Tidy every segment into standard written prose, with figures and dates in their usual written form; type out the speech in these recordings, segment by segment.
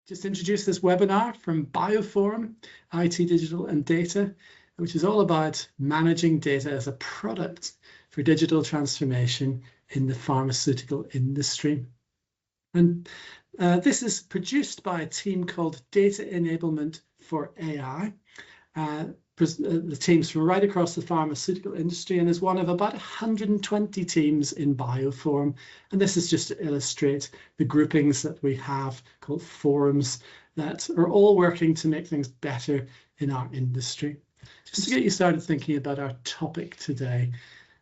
Just introduce this webinar from BioPhorum, IT, Digital and Data, which is all about managing data as a product for digital transformation in the pharmaceutical industry. And this is produced by a team called Data Enablement for AI. The teams from right across the pharmaceutical industry, and is one of about 120 teams in BioPhorum. And this is just to illustrate the groupings that we have called forums that are all working to make things better in our industry. Just to get you started thinking about our topic today,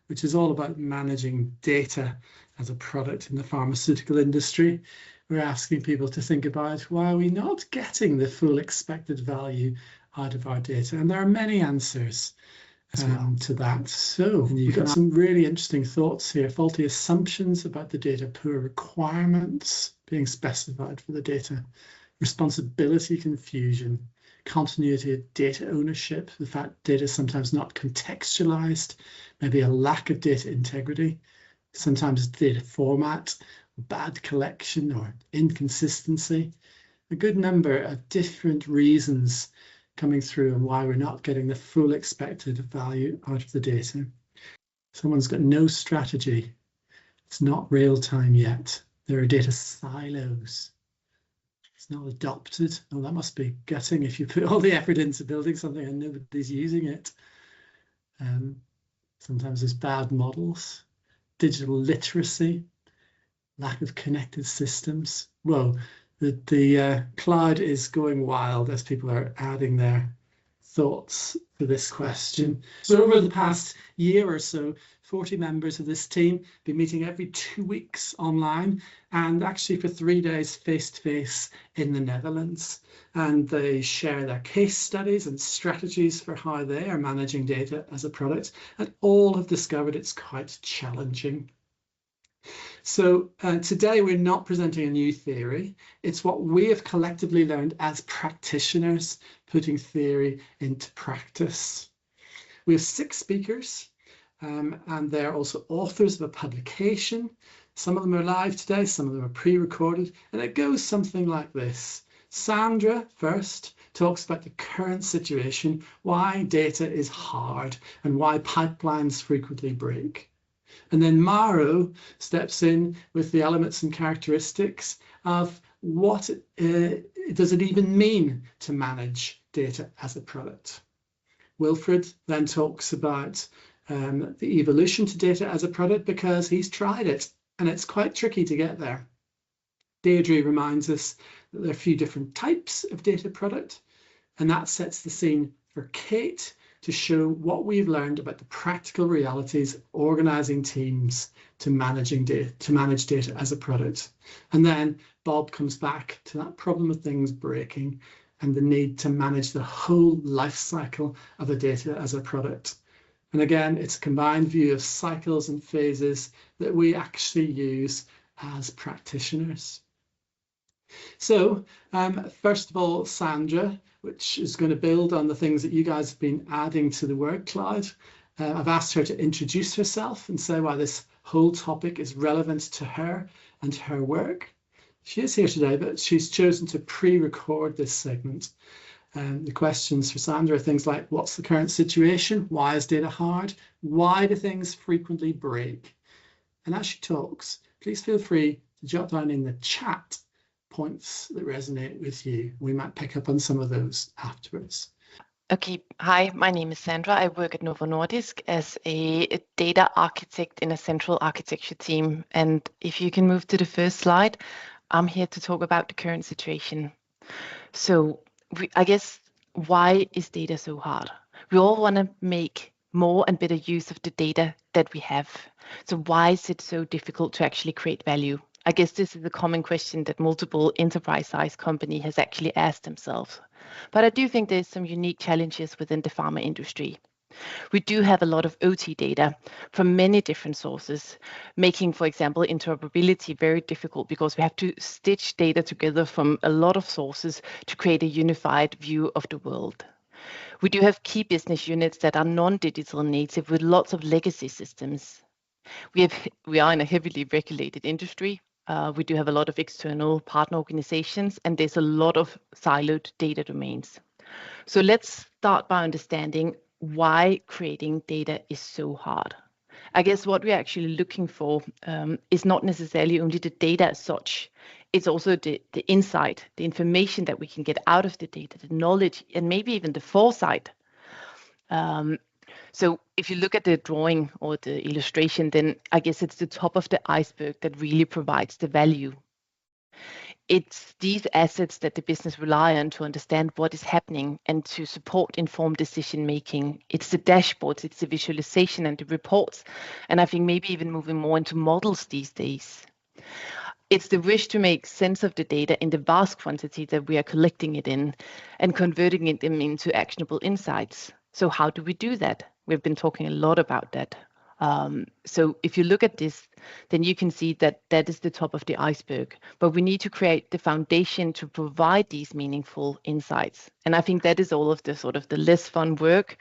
which is all about managing data as a product in the pharmaceutical industry. We're asking people to think about, why are we not getting the full expected value out of our data? And there are many answers to that. So we've got some really interesting thoughts here. Faulty assumptions about the data, poor requirements being specified for the data, responsibility confusion, continuity of data ownership, the fact data is sometimes not contextualized, maybe a lack of data integrity, sometimes data format, bad collection or inconsistency. A good number of different reasons coming through and why we're not getting the full expected value out of the data. Someone's got no strategy. It's not real time yet. There are data silos. It's not adopted. Oh, that must be gutting if you put all the effort into building something and nobody's using it. Sometimes there's bad models, digital literacy, lack of connected systems. Whoa. The cloud is going wild as people are adding their thoughts to this question. So over the past year or so, 40 members of this team have been meeting every 2 weeks online and actually for 3 days face-to-face in the Netherlands. And they share their case studies and strategies for how they are managing data as a product, and all have discovered it's quite challenging. So today we're not presenting a new theory. It's what we have collectively learned as practitioners, putting theory into practice. We have 6 speakers, and they're also authors of a publication. Some of them are live today, some of them are pre-recorded, and it goes something like this. Sandra first talks about the current situation, why data is hard, and why pipelines frequently break. And then Mauro steps in with the elements and characteristics of what does it even mean to manage data as a product. Wilfred then talks about the evolution to data as a product because he's tried it and it's quite tricky to get there. Deirdre reminds us that there are a few different types of data product, and that sets the scene for Kate to show what we've learned about the practical realities of organizing teams to manage data as a product. And then Bob comes back to that problem of things breaking and the need to manage the whole life cycle of the data as a product. And again, it's a combined view of cycles and phases that we actually use as practitioners. So first of all, Sandra, which is going to build on the things that you guys have been adding to the word cloud. I've asked her to introduce herself and say why this whole topic is relevant to her and her work. She is here today, but she's chosen to pre-record this segment. The questions for Sandra are things like, what's the current situation? Why is data hard? Why do things frequently break? And as she talks, please feel free to jot down in the chat points that resonate with you. We might pick up on some of those afterwards. Okay, hi, my name is Sandra. I work at Novo Nordisk as a data architect in a central architecture team. And if you can move to the first slide, I'm here to talk about the current situation. So I guess, why is data so hard? We all want to make more and better use of the data that we have. So why is it so difficult to actually create value? I guess this is a common question that multiple enterprise-sized companies has actually asked themselves. But I do think there's some unique challenges within the pharma industry. We do have a lot of OT data from many different sources, making, for example, interoperability very difficult because we have to stitch data together from a lot of sources to create a unified view of the world. We do have key business units that are non-digital native with lots of legacy systems. We are in a heavily regulated industry. We do have a lot of external partner organizations, and there's a lot of siloed data domains. So let's start by understanding why creating data is so hard. I guess what we're actually looking for is not necessarily only the data as such, it's also the insight, the information that we can get out of the data, the knowledge, and maybe even the foresight. So if you look at the drawing or the illustration, then I guess it's the top of the iceberg that really provides the value. It's these assets that the business rely on to understand what is happening and to support informed decision making. It's the dashboards, it's the visualization and the reports, and I think maybe even moving more into models these days. It's the wish to make sense of the data in the vast quantity that we are collecting it in and converting it into actionable insights. So how do we do that? We've been talking a lot about that. So if you look at this, then you can see that that is the top of the iceberg. But we need to create the foundation to provide these meaningful insights. And I think that is all of the sort of the less fun work,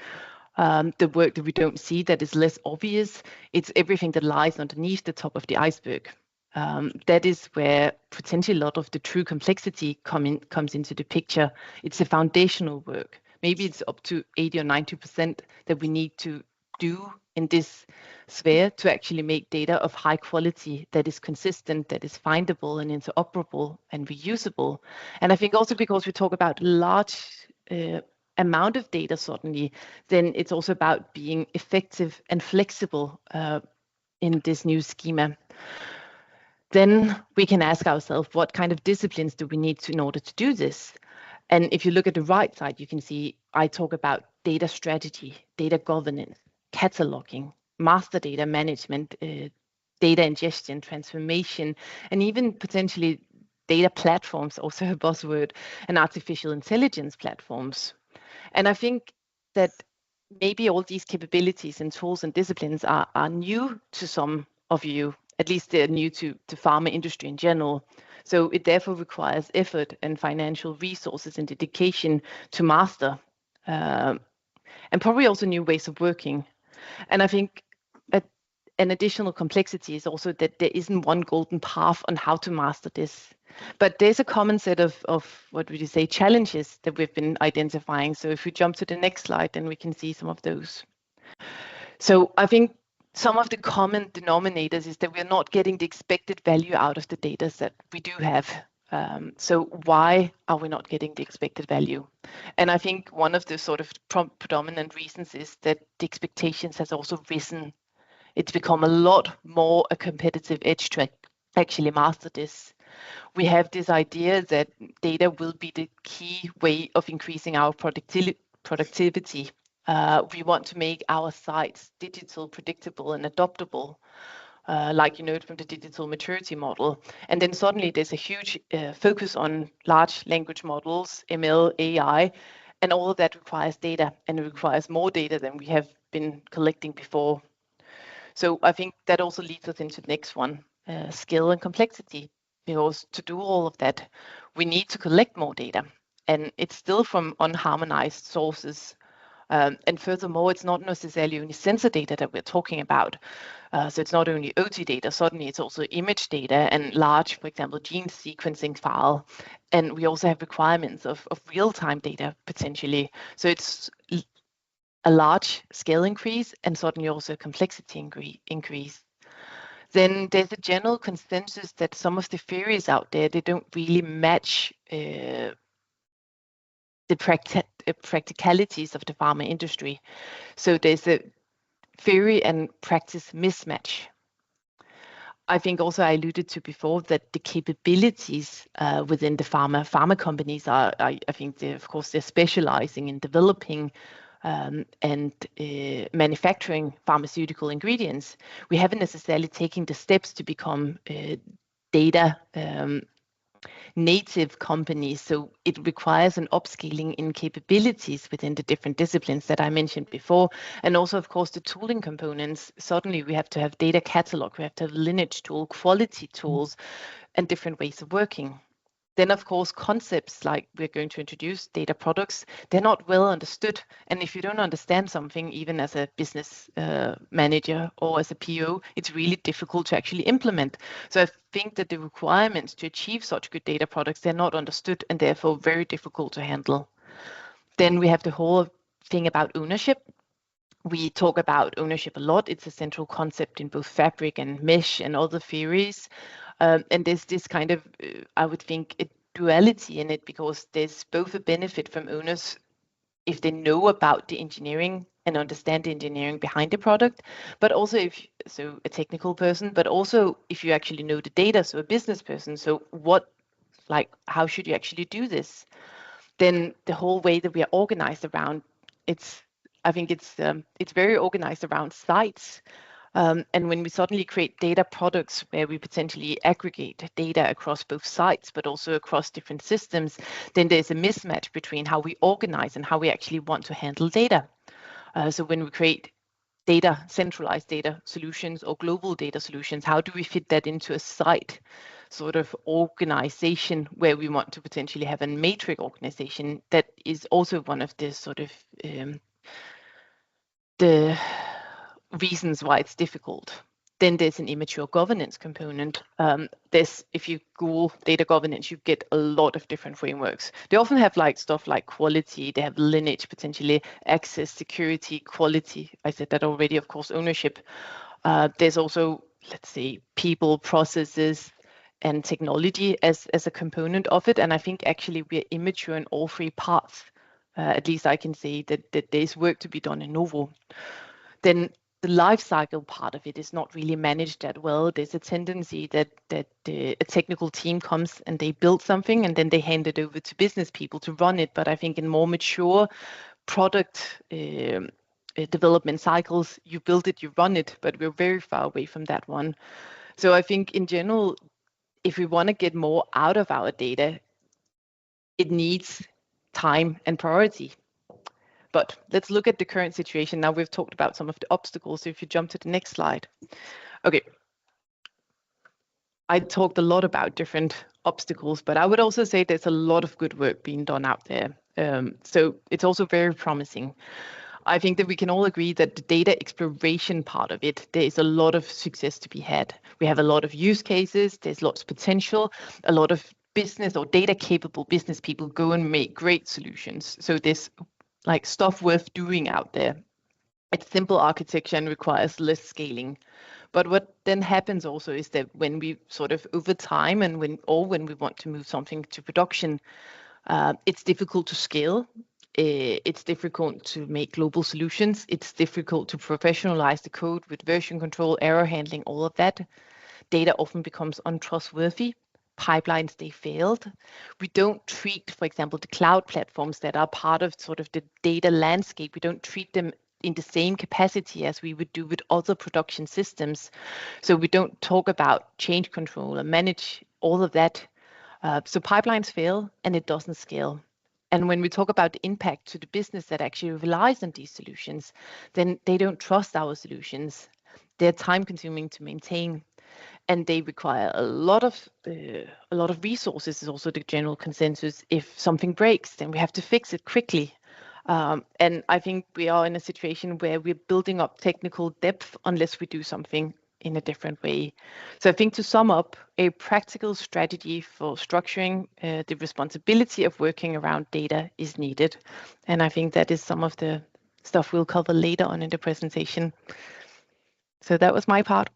the work that we don't see, that is less obvious. It's everything that lies underneath the top of the iceberg. That is where potentially a lot of the true complexity comes into the picture. It's the foundational work. Maybe it's up to 80 or 90% that we need to do in this sphere to actually make data of high quality that is consistent, that is findable and interoperable and reusable. And I think also because we talk about large amount of data suddenly, then it's also about being effective and flexible in this new schema. Then we can ask ourselves, what kind of disciplines do we need in order to do this? And if you look at the right side, you can see I talk about data strategy, data governance, cataloging, master data management, data ingestion, transformation, and even potentially data platforms, also a buzzword, and artificial intelligence platforms. And I think that maybe all these capabilities and tools and disciplines are new to some of you, at least they're new to pharma industry in general. So it therefore requires effort and financial resources and dedication to master, and probably also new ways of working. And I think an additional complexity is also that there isn't one golden path on how to master this. But there's a common set of what would you say, challenges that we've been identifying. So if we jump to the next slide, then we can see some of those. So I think some of the common denominators is that we're not getting the expected value out of the data that we do have. So why are we not getting the expected value? And I think one of the sort of predominant reasons is that the expectations has also risen. It's become a lot more a competitive edge to actually master this. We have this idea that data will be the key way of increasing our productivity. We want to make our sites digital, predictable, and adoptable, like you know from the digital maturity model. And then suddenly there's a huge focus on large language models, ML, AI, and all of that requires data, and it requires more data than we have been collecting before. So I think that also leads us into the next one, scale and complexity, because to do all of that, we need to collect more data, and it's still from unharmonized sources. And furthermore, it's not necessarily only sensor data that we're talking about. So it's not only OT data, suddenly it's also image data and large, for example, gene sequencing file. And we also have requirements of real-time data potentially. So it's a large scale increase and suddenly also a complexity increase. Then there's a general consensus that some of the theories out there, they don't really match the practicalities of the pharma industry. So there's a theory and practice mismatch. I think also I alluded to before that the capabilities within the pharma companies are, I think, of course, they're specializing in developing and manufacturing pharmaceutical ingredients. We haven't necessarily taken the steps to become data native companies. So it requires an upscaling in capabilities within the different disciplines that I mentioned before. And also, of course, the tooling components. Suddenly we have to have data catalog, we have to have lineage tool, quality tools, and different ways of working. Then, of course, concepts like we're going to introduce data products, they're not well understood. And if you don't understand something, even as a business manager or as a PO, it's really difficult to actually implement. So I think that the requirements to achieve such good data products, they're not understood and therefore very difficult to handle. Then we have the whole thing about ownership. We talk about ownership a lot. It's a central concept in both fabric and mesh and other theories. And there's this kind of, I would think, a duality in it, because there's both a benefit from owners if they know about the engineering and understand the engineering behind the product, but also if so a technical person, but also if you actually know the data, so a business person. So how should you actually do this? Then the whole way that we are organized around, I think it's very organized around sites. And when we suddenly create data products where we potentially aggregate data across both sites, but also across different systems, then there's a mismatch between how we organize and how we actually want to handle data. So when we create centralized data solutions or global data solutions, how do we fit that into a site sort of organization where we want to potentially have a matrix organization? That is also one of the sort of the reasons why it's difficult. Then there's an immature governance component. If you Google data governance, you get a lot of different frameworks. They often have stuff like quality, they have lineage, potentially access, security, quality. I said that already, of course, ownership. There's also, let's say, people, processes, and technology as a component of it. And I think actually we're immature in all three parts. At least I can say that there's work to be done in Novo. Then the life cycle part of it is not really managed that well. There's a tendency that a technical team comes and they build something and then they hand it over to business people to run it. But I think in more mature product development cycles, you build it, you run it, but we're very far away from that one. So I think in general, if we want to get more out of our data, it needs time and priority. But let's look at the current situation. Now we've talked about some of the obstacles. So if you jump to the next slide. Okay. I talked a lot about different obstacles, but I would also say there's a lot of good work being done out there. So it's also very promising. I think that we can all agree that the data exploration part of it, there is a lot of success to be had. We have a lot of use cases, there's lots of potential, a lot of business or data capable business people go and make great solutions. So there's stuff worth doing out there. It's simple architecture and requires less scaling. But what then happens also is that when we sort of over time and when we want to move something to production, it's difficult to scale. It's difficult to make global solutions. It's difficult to professionalize the code with version control, error handling, all of that. Data often becomes untrustworthy. Pipelines, they failed. We don't treat, for example, the cloud platforms that are part of sort of the data landscape. We don't treat them in the same capacity as we would do with other production systems. So we don't talk about change control and manage all of that. So pipelines fail and it doesn't scale. And when we talk about the impact to the business that actually relies on these solutions, then they don't trust our solutions. They're time consuming to maintain. And they require a lot of resources is also the general consensus. If something breaks, then we have to fix it quickly. And I think we are in a situation where we're building up technical depth unless we do something in a different way. So I think to sum up, a practical strategy for structuring the responsibility of working around data is needed. And I think that is some of the stuff we'll cover later on in the presentation. So that was my part.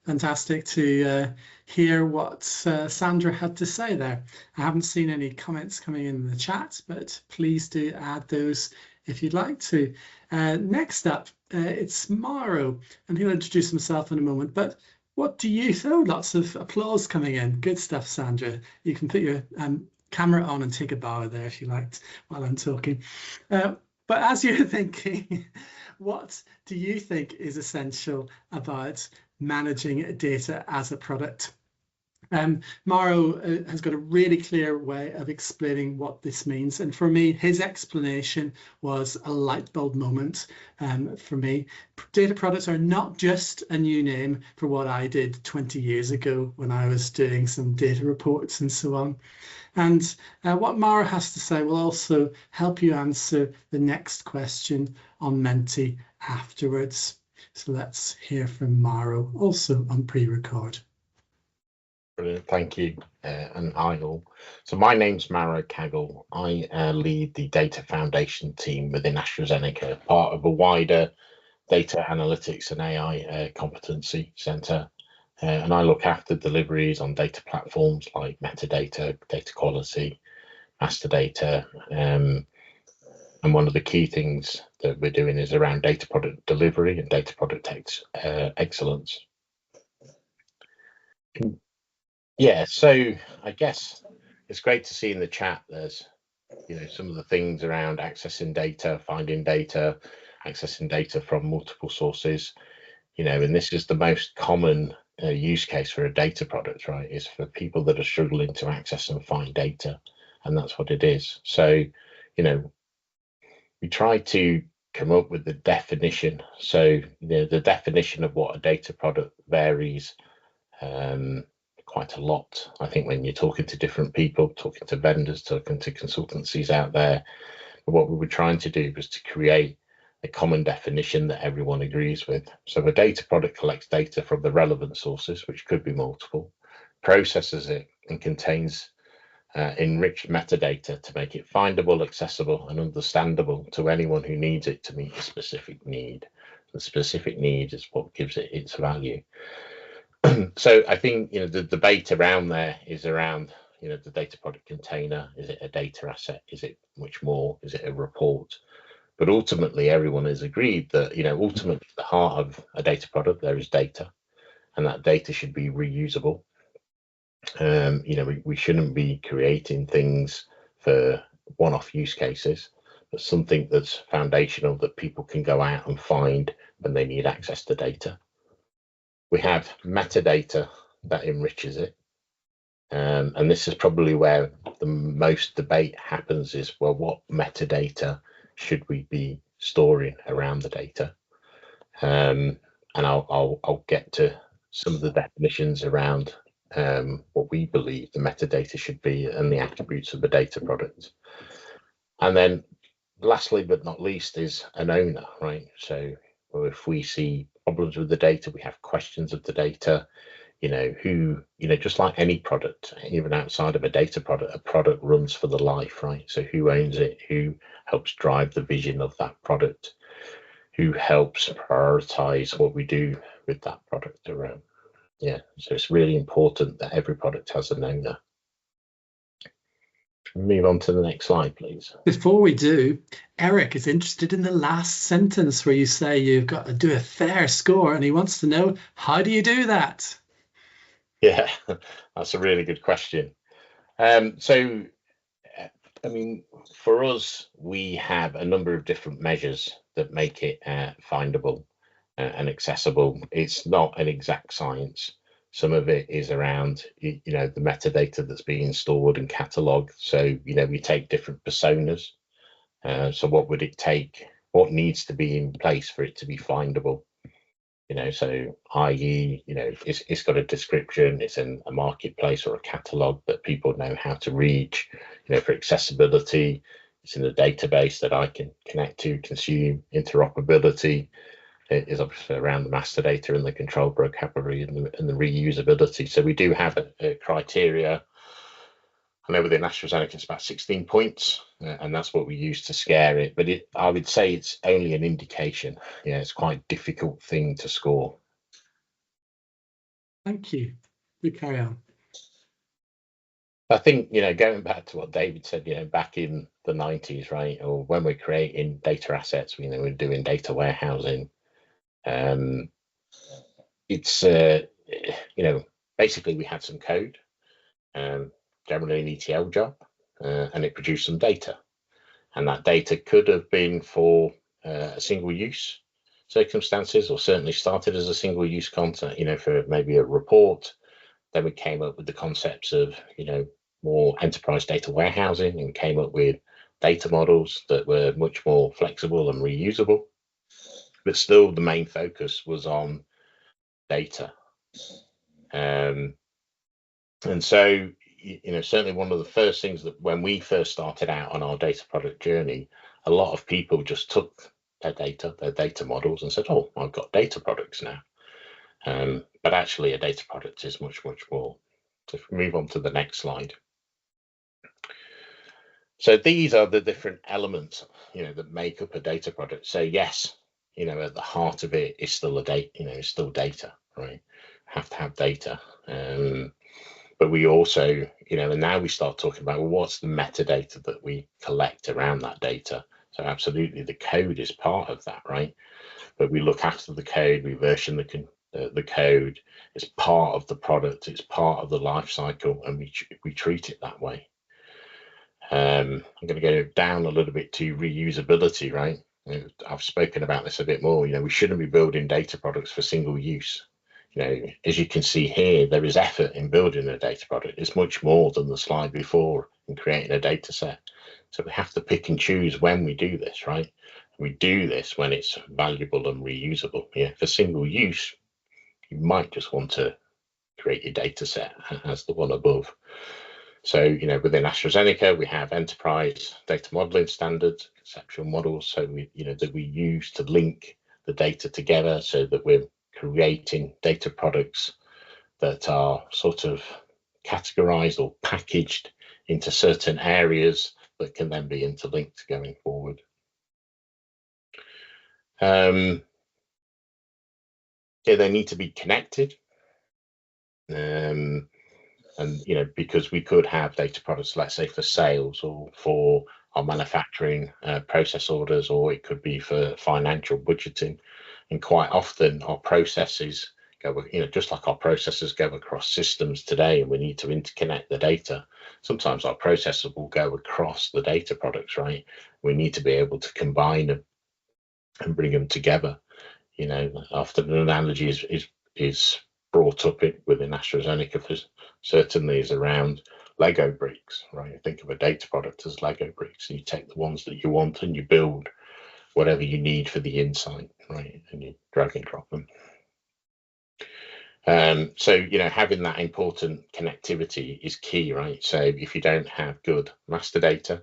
Fantastic to hear what Sandra had to say there. I haven't seen any comments coming in the chat, but please do add those if you'd like to. Next up, it's Mauro, and he'll introduce himself in a moment. But what do you think? Oh, lots of applause coming in. Good stuff, Sandra. You can put your camera on and take a bow there if you liked while I'm talking. But as you're thinking, what do you think is essential about managing data as a product? Mauro has got a really clear way of explaining what this means. And for me, his explanation was a light bulb moment for me. Data products are not just a new name for what I did 20 years ago when I was doing some data reports and so on. And what Mauro has to say will also help you answer the next question on Menti afterwards. So let's hear from Mauro, also on pre-record. Brilliant, thank you, and hi all. So my name's Mauro Cagol. I lead the Data Foundation team within AstraZeneca, part of a wider data analytics and AI competency centre. And I look after deliveries on data platforms like metadata, data quality, master data. And one of the key things that we're doing is around data product delivery and data product excellence. Yeah, so I guess it's great to see in the chat there's, some of the things around accessing data, finding data, accessing data from multiple sources, and this is the most common use case for a data product, right? Is for people that are struggling to access and find data, and that's what it is. So, we try to come up with the definition. So, the definition of what a data product varies quite a lot. I think when you're talking to different people, talking to vendors, talking to consultancies out there, what we were trying to do was to create a common definition that everyone agrees with. So the data product collects data from the relevant sources, which could be multiple, processes it, and contains enriched metadata to make it findable, accessible, and understandable to anyone who needs it to meet a specific need. The specific need is what gives it its value. So I think the debate around there is around the data product container. Is it a data asset? Is it much more? Is it a report? But ultimately, everyone has agreed that ultimately at the heart of a data product there is data, and that data should be reusable. We shouldn't be creating things for one-off use cases, but something that's foundational that people can go out and find when they need access to data. We have metadata that enriches it. And this is probably where the most debate happens is, well, what metadata should we be storing around the data? And I'll get to some of the definitions around what we believe the metadata should be and the attributes of the data product. And then lastly, but not least, is an owner, right? So if we see problems with the data, we have questions of the data, just like any product, even outside of a data product, a product runs for the life, right? So who owns it? Who helps drive the vision of that product? Who helps prioritize what we do with that product around? Yeah, so it's really important that every product has an owner. Move on to the next slide, please. Before we do, Eric is interested in the last sentence where you say you've got to do a fair score, and he wants to know, how do you do that? Yeah, that's a really good question. So, I mean, for us, we have a number of different measures that make it findable and accessible. It's not an exact science. Some of it is around, the metadata that's being stored and catalogued. So, we take different personas. So what would it take? What needs to be in place for it to be findable? So i.e., it's got a description, it's in a marketplace or a catalog that people know how to reach, for accessibility, it's in a database that I can connect to, consume. Interoperability is obviously around the master data and the control vocabulary and the reusability. So we do have a criteria. I know within AstraZeneca it's about 16 points, and that's what we use to scare it. But I would say it's only an indication. Yeah, it's quite a difficult thing to score. Thank you. We carry on. I think, going back to what David said, back in the 90s, right, or when we're creating data assets, we're doing data warehousing. It's, basically we had some code, generally an ETL job, and it produced some data. And that data could have been for a single use circumstances, or certainly started as a single use content, for maybe a report Then we came up with the concepts of, more enterprise data warehousing, and came up with data models that were much more flexible and reusable. But still, the main focus was on data. And so, certainly one of the first things that when we first started out on our data product journey, a lot of people just took their data models and said, oh, I've got data products now. But actually a data product is much, much more. So if we move on to the next slide. So these are the different elements, that make up a data product. So yes, at the heart of it is still it's still data, right? Have to have data. But we also, and now we start talking about, well, what's the metadata that we collect around that data? So absolutely, the code is part of that, right? But we look after the code, we version the code. It's part of the product, it's part of the life cycle, and we treat it that way. I'm going to go down a little bit to reusability, right? I've spoken about this a bit more. We shouldn't be building data products for single use. As you can see here, there is effort in building a data product. It's much more than the slide before in creating a data set. So we have to pick and choose when we do this, right? We do this when it's valuable and reusable. For single use, you might just want to create your data set as the one above. So, within AstraZeneca, we have enterprise data modeling standards, conceptual models. So that we use to link the data together so that we're creating data products that are sort of categorized or packaged into certain areas that can then be interlinked going forward. They need to be connected. And because we could have data products, let's say for sales or for our manufacturing process orders, or it could be for financial budgeting. And quite often our processes go, just like our processes go across systems today, and we need to interconnect the data. Sometimes our processes will go across the data products, right? We need to be able to combine them and bring them together. Often an analogy is brought up within AstraZeneca for certainly is around Lego bricks, right? Think of a data product as Lego bricks. You take the ones that you want and you build whatever you need for the insight, right? And you drag and drop them. So, having that important connectivity is key, right? So if you don't have good master data,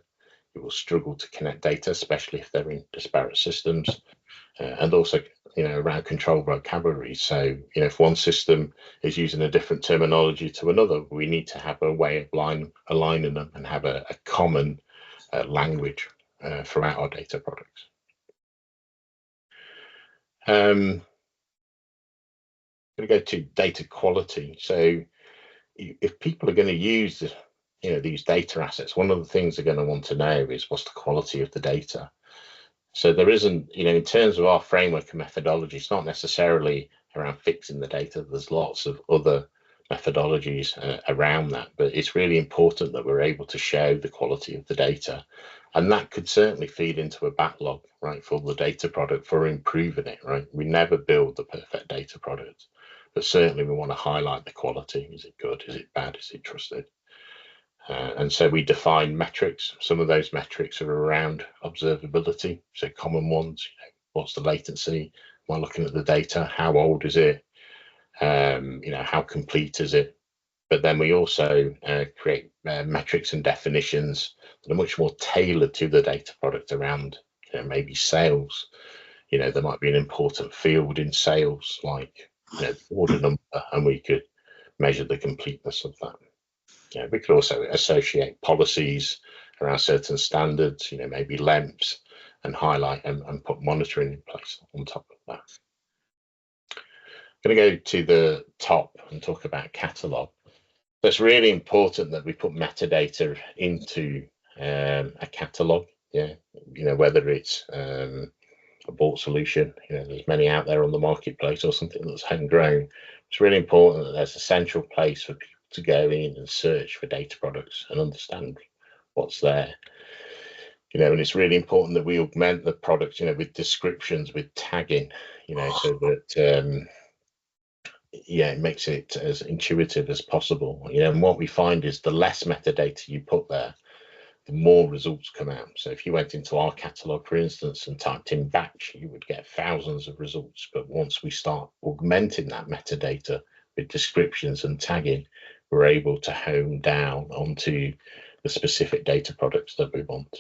you will struggle to connect data, especially if they're in disparate systems. And also, around control vocabulary. So, if one system is using a different terminology to another, we need to have a way of aligning them and have a common language throughout our data products. I'm going to go to data quality. So, if people are going to use, these data assets, one of the things they're going to want to know is what's the quality of the data. So there isn't, in terms of our framework and methodology, it's not necessarily around fixing the data. There's lots of other methodologies around that, but it's really important that we're able to show the quality of the data. And that could certainly feed into a backlog, right, for the data product, for improving it, right? We never build the perfect data product, but certainly we want to highlight the quality. Is it good? Is it bad? Is it trusted? And so we define metrics. Some of those metrics are around observability. So common ones, what's the latency? Am I looking at the data? How old is it? How complete is it? But then we also create metrics and definitions that are much more tailored to the data product around maybe sales. There might be an important field in sales like order number, and we could measure the completeness of that. We could also associate policies around certain standards, maybe LEMPs, and highlight and put monitoring in place on top of that. I'm going to go to the top and talk about catalog. So it's really important that we put metadata into a catalog. Whether it's a bought solution, there's many out there on the marketplace, or something that's homegrown. It's really important that there's a central place for people to go in and search for data products and understand what's there. And it's really important that we augment the products, with descriptions, with tagging, so that it makes it as intuitive as possible. And what we find is the less metadata you put there, the more results come out. So if you went into our catalog, for instance, and typed in batch, you would get thousands of results. But once we start augmenting that metadata with descriptions and tagging, we're able to hone down onto the specific data products that we want.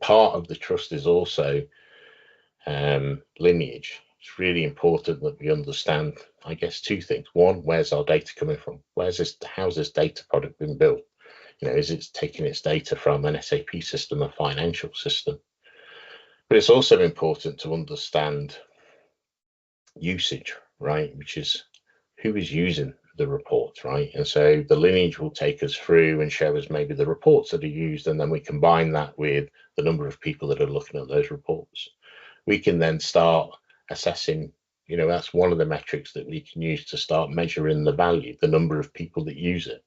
Part of the trust is also lineage. It's really important that we understand, I guess, two things. One, where's our data coming from? How's this data product been built? Is it taking its data from an SAP system, a financial system? But it's also important to understand usage, right? Which is who is using the reports, right? And so the lineage will take us through and show us maybe the reports that are used, and then we combine that with the number of people that are looking at those reports. We can then start assessing, that's one of the metrics that we can use to start measuring the value, the number of people that use it.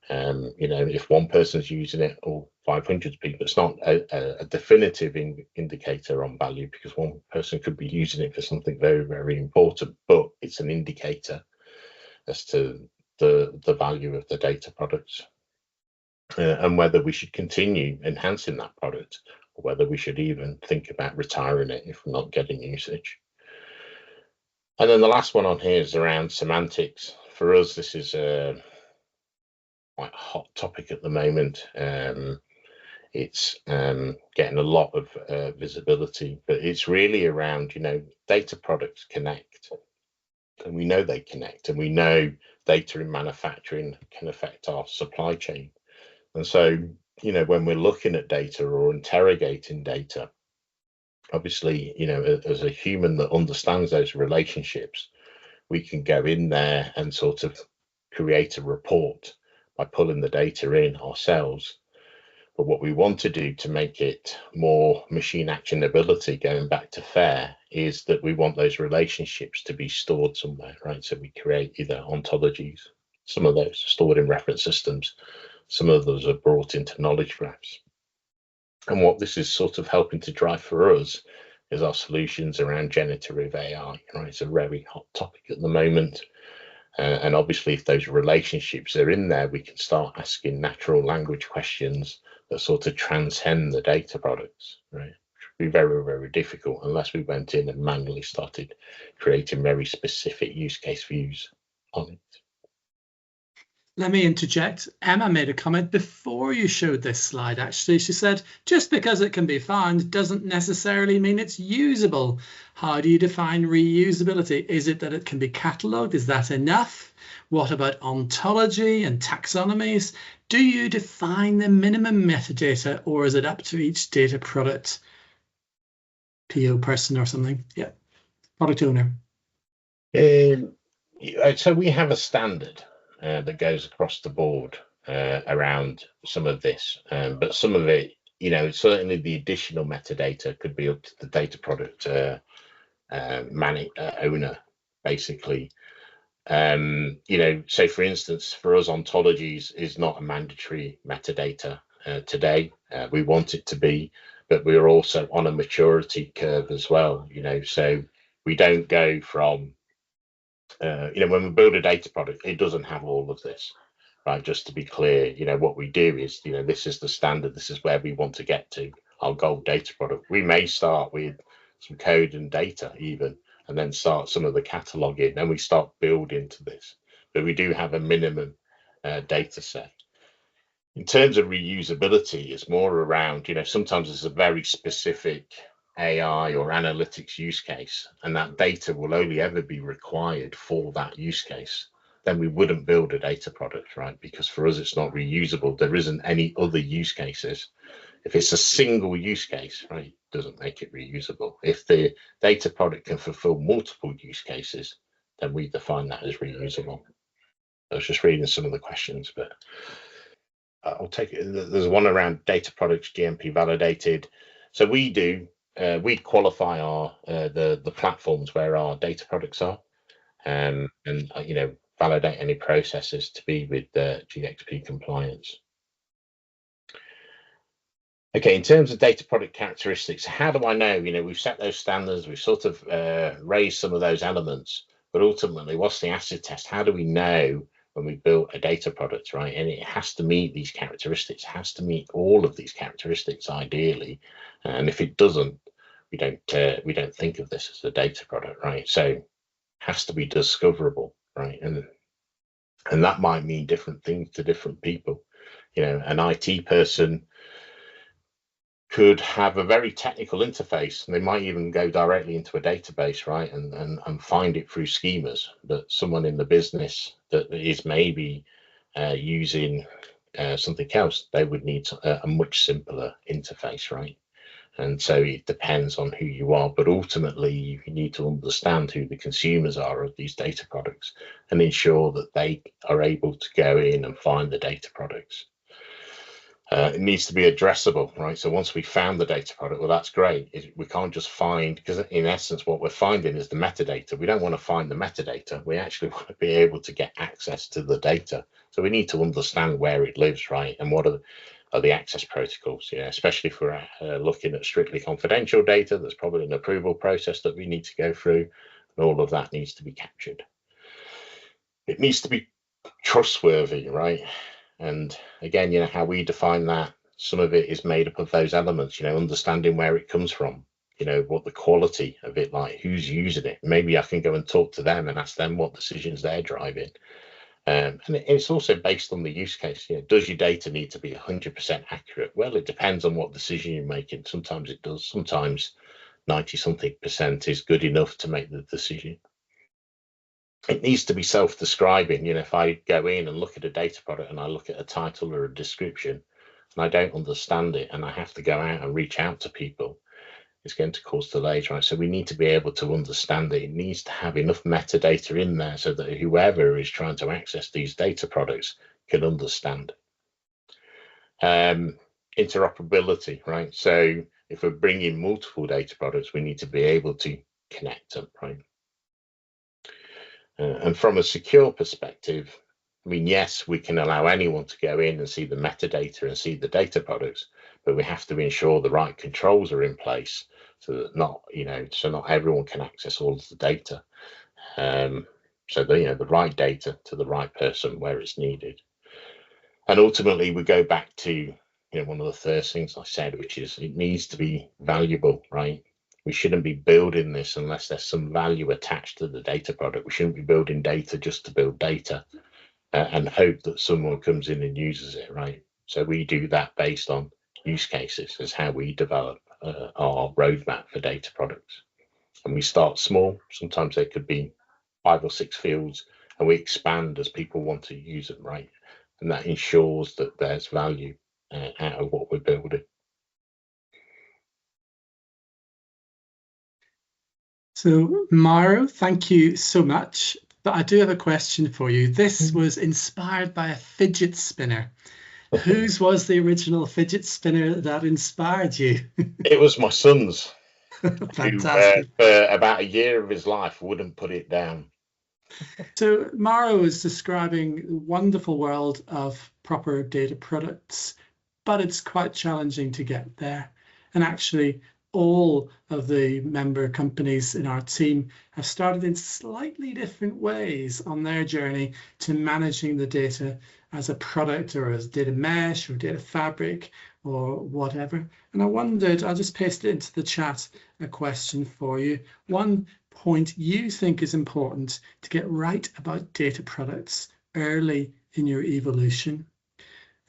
If one person's using it or 500 people, it's not a definitive indicator on value, because one person could be using it for something very, very important, but it's an indicator as to the value of the data products, and whether we should continue enhancing that product, or whether we should even think about retiring it if we're not getting usage. And then the last one on here is around semantics. For us, this is a quite hot topic at the moment. It's getting a lot of visibility, but it's really around, data products connect, and we know they connect, and we know data in manufacturing can affect our supply chain. And so, when we're looking at data or interrogating data, obviously, as a human that understands those relationships, we can go in there and sort of create a report by pulling the data in ourselves. But what we want to do to make it more machine actionability, going back to FAIR, is that we want those relationships to be stored somewhere, right? So we create either ontologies, some of those are stored in reference systems, some of those are brought into knowledge graphs. And what this is sort of helping to drive for us is our solutions around generative AI, right? It's a very hot topic at the moment. And obviously, if those relationships are in there, we can start asking natural language questions that sort of transcend the data products, right? Which would be very, very difficult unless we went in and manually started creating very specific use case views on it. Let me interject. Emma made a comment before you showed this slide, actually. She said, just because it can be found doesn't necessarily mean it's usable. How do you define reusability? Is it that it can be catalogued? Is that enough? What about ontology and taxonomies? Do you define the minimum metadata, or is it up to each data product PO person or something? Yeah, product owner. So we have a standard that goes across the board around some of this, but some of it, certainly the additional metadata could be up to the data product owner, basically. So for instance, for us, ontologies is not a mandatory metadata today. We want it to be, but we're also on a maturity curve as well. So we don't go from when we build a data product, it doesn't have all of this, right? Just to be clear, what we do is, this is the standard, this is where we want to get to, our goal data product. We may start with some code and data even, and then start some of the cataloging, and we start building to this. But we do have a minimum data set. In terms of reusability, it's more around, sometimes it's a very specific AI or analytics use case, and that data will only ever be required for that use case. Then we wouldn't build a data product, right? Because for us, it's not reusable. There isn't any other use cases. If it's a single use case, right, it doesn't make it reusable. If the data product can fulfill multiple use cases, then we define that as reusable. I was just reading some of the questions, but I'll take it. There's one around data products GMP validated. So we qualify our the platforms where our data products are, and validate any processes to be with the GXP compliance. Okay, in terms of data product characteristics, how do I know? We've set those standards, we've sort of raised some of those elements. But ultimately, what's the acid test? How do we know when we build a data product, right? And it has to meet these characteristics, it has to meet all of these characteristics ideally. And if it doesn't, we don't think of this as a data product, right? So it has to be discoverable, right? And that might mean different things to different people. You know, an IT person could have a very technical interface, and they might even go directly into a database, right, and find it through schemas. But someone in the business that is maybe using something else, they would need a much simpler interface, right? And so it depends on who you are, but ultimately you need to understand who the consumers are of these data products and ensure that they are able to go in and find the data products. It needs to be addressable, right? So once we found the data product, well, that's great. We can't just find, because in essence, what we're finding is the metadata. We don't want to find the metadata. We actually want to be able to get access to the data. So we need to understand where it lives, right? And what are the access protocols, you know, especially if we're looking at strictly confidential data. There's probably an approval process that we need to go through, and all of that needs to be captured. It needs to be trustworthy, right? And again, you know, how we define that, some of it is made up of those elements, you know, understanding where it comes from, you know, what the quality of it, like who's using it. Maybe I can go and talk to them and ask them what decisions they're driving. And it's also based on the use case. You know, does your data need to be 100% accurate? Well, it depends on what decision you're making. Sometimes it does. Sometimes 90-something% is good enough to make the decision. It needs to be self-describing. You know, if I go in and look at a data product and I look at a title or a description and I don't understand it and I have to go out and reach out to people, it's going to cause delays, right? So we need to be able to understand it. It needs to have enough metadata in there so that whoever is trying to access these data products can understand. Interoperability, right? So if we're bringing multiple data products, we need to be able to connect them, right? And from a secure perspective, I mean, yes, we can allow anyone to go in and see the metadata and see the data products, but we have to ensure the right controls are in place so that not everyone can access all of the data. So the right data to the right person where it's needed. And ultimately, we go back to one of the first things I said, which is it needs to be valuable, right? We shouldn't be building this unless there's some value attached to the data product. We shouldn't be building data just to build data and hope that someone comes in and uses it, right? So we do that based on use cases as how we develop our roadmap for data products. And we start small. Sometimes there could be 5 or 6 fields, and we expand as people want to use them, right? And that ensures that there's value out of what we're building. So, Mauro, thank you so much. But I do have a question for you. This was inspired by a fidget spinner. Whose was the original fidget spinner that inspired you? It was my son's. Fantastic. Who, for about a year of his life, wouldn't put it down. So Mauro is describing a wonderful world of proper data products, but it's quite challenging to get there. And actually, all of the member companies in our team have started in slightly different ways on their journey to managing the data as a product or as data mesh or data fabric or whatever. And I wondered, I'll just paste it into the chat, a question for you. One point you think is important to get right about data products early in your evolution.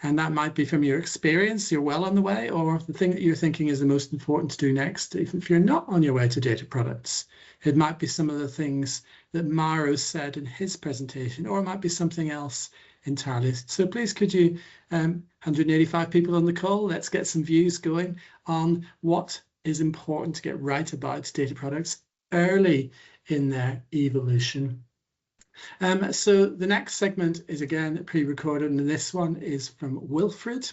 And that might be from your experience, you're well on the way, or the thing that you're thinking is the most important to do next, even if you're not on your way to data products. It might be some of the things that Mauro said in his presentation, or it might be something else entirely. So please, could you, 185 people on the call, let's get some views going on what is important to get right about data products early in their evolution. So the next segment is again pre-recorded, and this one is from Wilfred.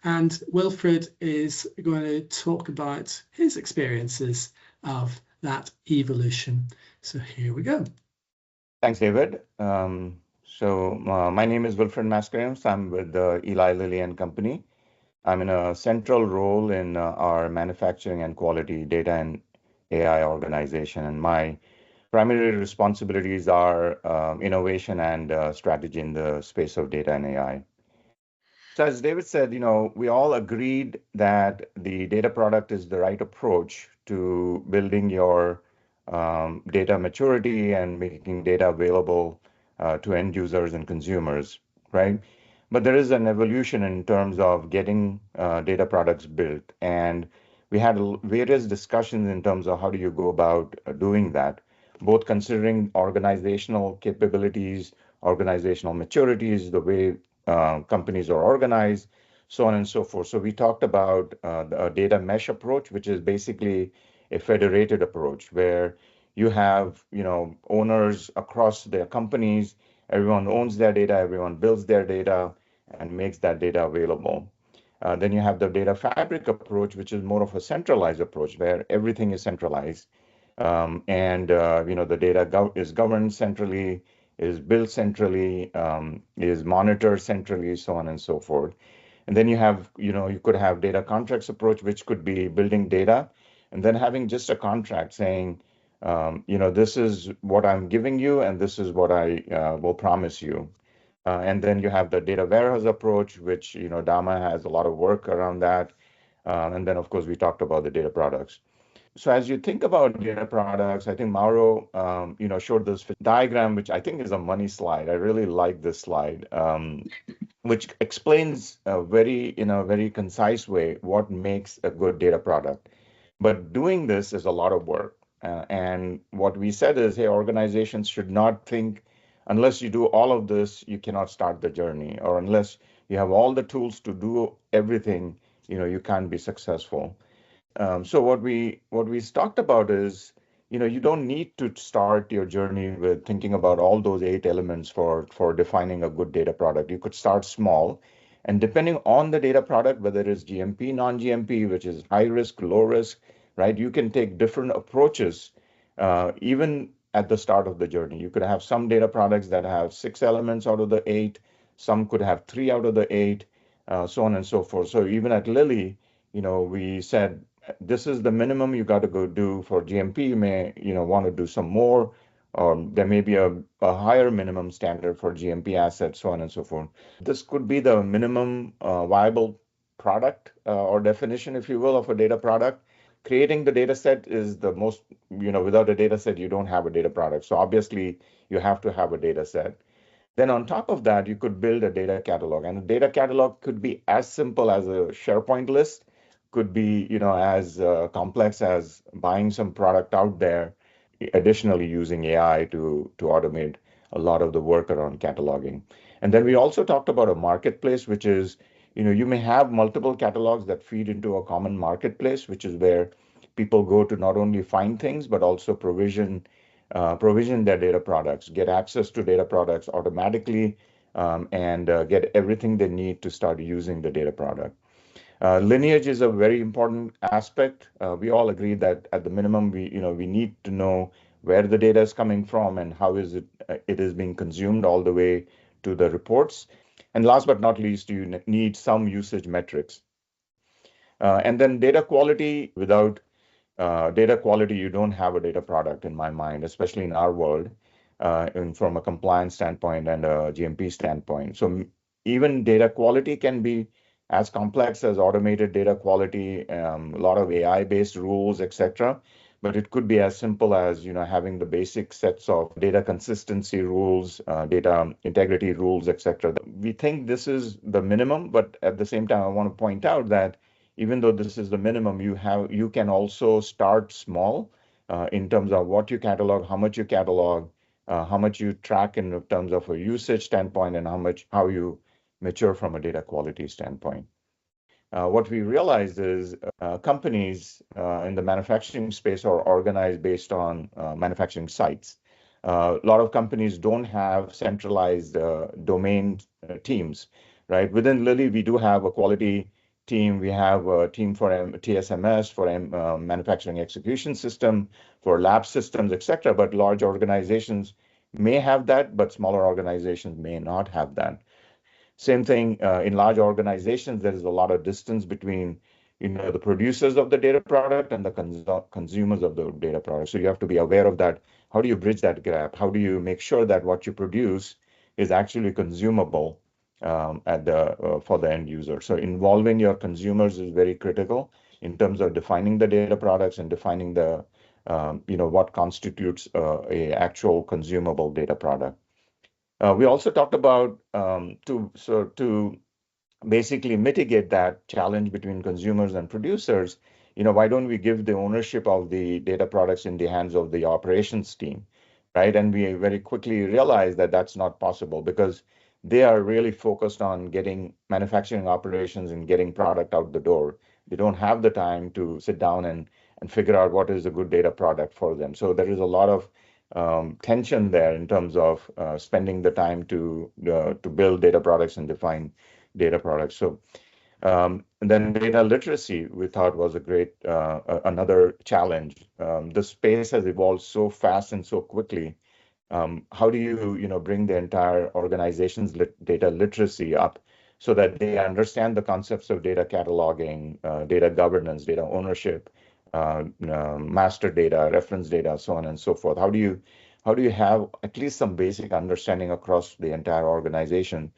And Wilfred is going to talk about his experiences of that evolution. So here we go. Thanks, David. My name is Wilfred Mascarenhas. I'm with Eli Lilly and Company. I'm in a central role in our manufacturing and quality data and AI organization. And my primary responsibilities are innovation and strategy in the space of data and AI. So as David said, we all agreed that the data product is the right approach to building your data maturity and making data available to end users and consumers, right? But there is an evolution in terms of getting data products built. And we had various discussions in terms of how do you go about doing that, both considering organizational capabilities, organizational maturities, the way companies are organized, so on and so forth. So we talked about a data mesh approach, which is basically a federated approach where you have, owners across their companies, everyone owns their data, everyone builds their data and makes that data available. Then you have the data fabric approach, which is more of a centralized approach where everything is centralized. The data is governed centrally, is built centrally, is monitored centrally, so on and so forth. And then you have, you could have data contracts approach, which could be building data and then having just a contract saying, this is what I'm giving you and this is what I will promise you. And then you have the data warehouse approach, which, Dama has a lot of work around that. And then, of course, we talked about the data products. So as you think about data products, I think Mauro, showed this diagram, which I think is a money slide. I really like this slide, which explains in a very concise way what makes a good data product. But doing this is a lot of work. And what we said is, hey, organizations should not think, unless you do all of this, you cannot start the journey, or unless you have all the tools to do everything, you can't be successful. So what we talked about is, you don't need to start your journey with thinking about all those 8 elements for defining a good data product. You could start small, and depending on the data product, whether it's GMP, non-GMP, which is high risk, low risk, right? You can take different approaches, even at the start of the journey. You could have some data products that have 6 elements out of the 8. Some could have 3 out of the 8, so on and so forth. So even at Lilly, we said this is the minimum you got to go do for GMP. You may, want to do some more, or there may be a higher minimum standard for GMP assets, so on and so forth. This could be the minimum viable product or definition, if you will, of a data product. Creating the data set is the most, without a data set, you don't have a data product. So obviously, you have to have a data set. Then on top of that, you could build a data catalog. And a data catalog could be as simple as a SharePoint list, could be, as complex as buying some product out there, additionally using AI to automate a lot of the work around cataloging. And then we also talked about a marketplace, which is, you may have multiple catalogs that feed into a common marketplace, which is where people go to not only find things, but also provision their data products, get access to data products automatically, and get everything they need to start using the data product. Lineage is a very important aspect. We all agree that at the minimum, we need to know where the data is coming from and how is it is being consumed all the way to the reports. And last but not least, you need some usage metrics. And then data quality. Without data quality, you don't have a data product in my mind, especially in our world, and from a compliance standpoint and a GMP standpoint. So even data quality can be as complex as automated data quality, a lot of AI-based rules, etc. But it could be as simple as having the basic sets of data consistency rules, data integrity rules, etc. We think this is the minimum, but at the same time, I want to point out that even though this is the minimum, you can also start small in terms of what you catalog, how much you catalog, how much you track in terms of a usage standpoint, and how you mature from a data quality standpoint. What we realized is companies in the manufacturing space are organized based on manufacturing sites. A lot of companies don't have centralized domain teams, right? Within Lilly, we do have a quality team. We have a team for TSMS, for manufacturing execution system, for lab systems, etc. But large organizations may have that, but smaller organizations may not have that. Same thing in large organizations, there is a lot of distance between the producers of the data product and the consumers of the data product. So you have to be aware of that. How do you bridge that gap? How do you make sure that what you produce is actually consumable for the end user? So involving your consumers is very critical in terms of defining the data products and defining the what constitutes a actual consumable data product. We also talked about to basically mitigate that challenge between consumers and producers, why don't we give the ownership of the data products in the hands of the operations team, right? And we very quickly realized that that's not possible because they are really focused on getting manufacturing operations and getting product out the door. They don't have the time to sit down and figure out what is a good data product for them. So there is a lot of tension there in terms of spending the time to build data products and define data products. So and then data literacy, we thought was a great another challenge. The space has evolved so fast and so quickly. How do you bring the entire organization's data literacy up so that they understand the concepts of data cataloging, data governance, data ownership, master data, reference data, so on and so forth? How do you have at least some basic understanding across the entire organization?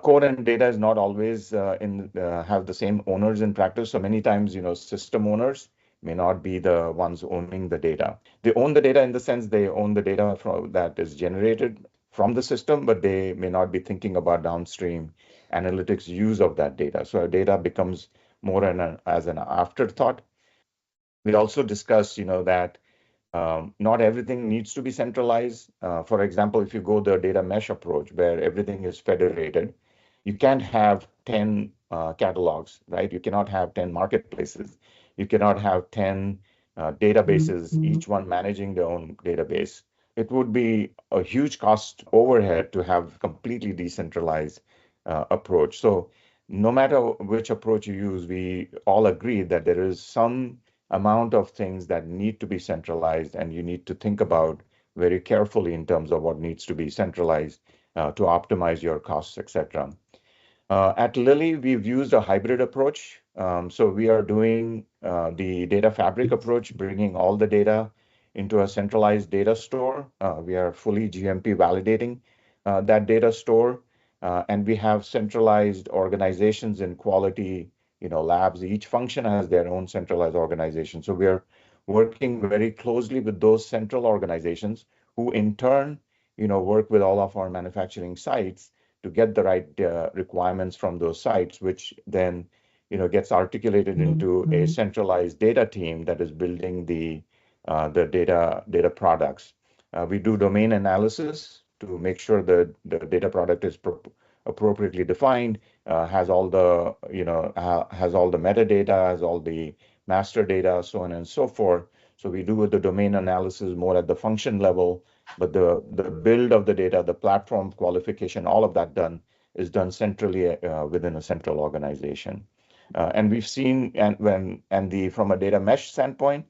Code and data is not always have the same owners in practice. So many times, system owners may not be the ones owning the data. They own the data in the sense they own the data that is generated from the system, but they may not be thinking about downstream analytics use of that data. So data becomes more as an afterthought. We also discussed, that not everything needs to be centralized. For example, if you go the data mesh approach where everything is federated, you can't have 10 catalogs, right? You cannot have 10 marketplaces. You cannot have 10 databases, each one managing their own database. It would be a huge cost overhead to have completely decentralized approach. So no matter which approach you use, we all agree that there is some amount of things that need to be centralized, and you need to think about very carefully in terms of what needs to be centralized to optimize your costs, etc. At Lilly, we've used a hybrid approach. So we are doing the data fabric approach, bringing all the data into a centralized data store. We are fully GMP validating that data store, and we have centralized organizations in quality labs. Each function has their own centralized organization. So we are working very closely with those central organizations who in turn, work with all of our manufacturing sites to get the right requirements from those sites, which then, gets articulated into a centralized data team that is building the data products. We do domain analysis to make sure that the data product is appropriately defined, has all the metadata, has all the master data, so on and so forth. So we do the domain analysis more at the function level, but the build of the data, the platform qualification, all of that is done centrally within a central organization. And we've seen, from a data mesh standpoint,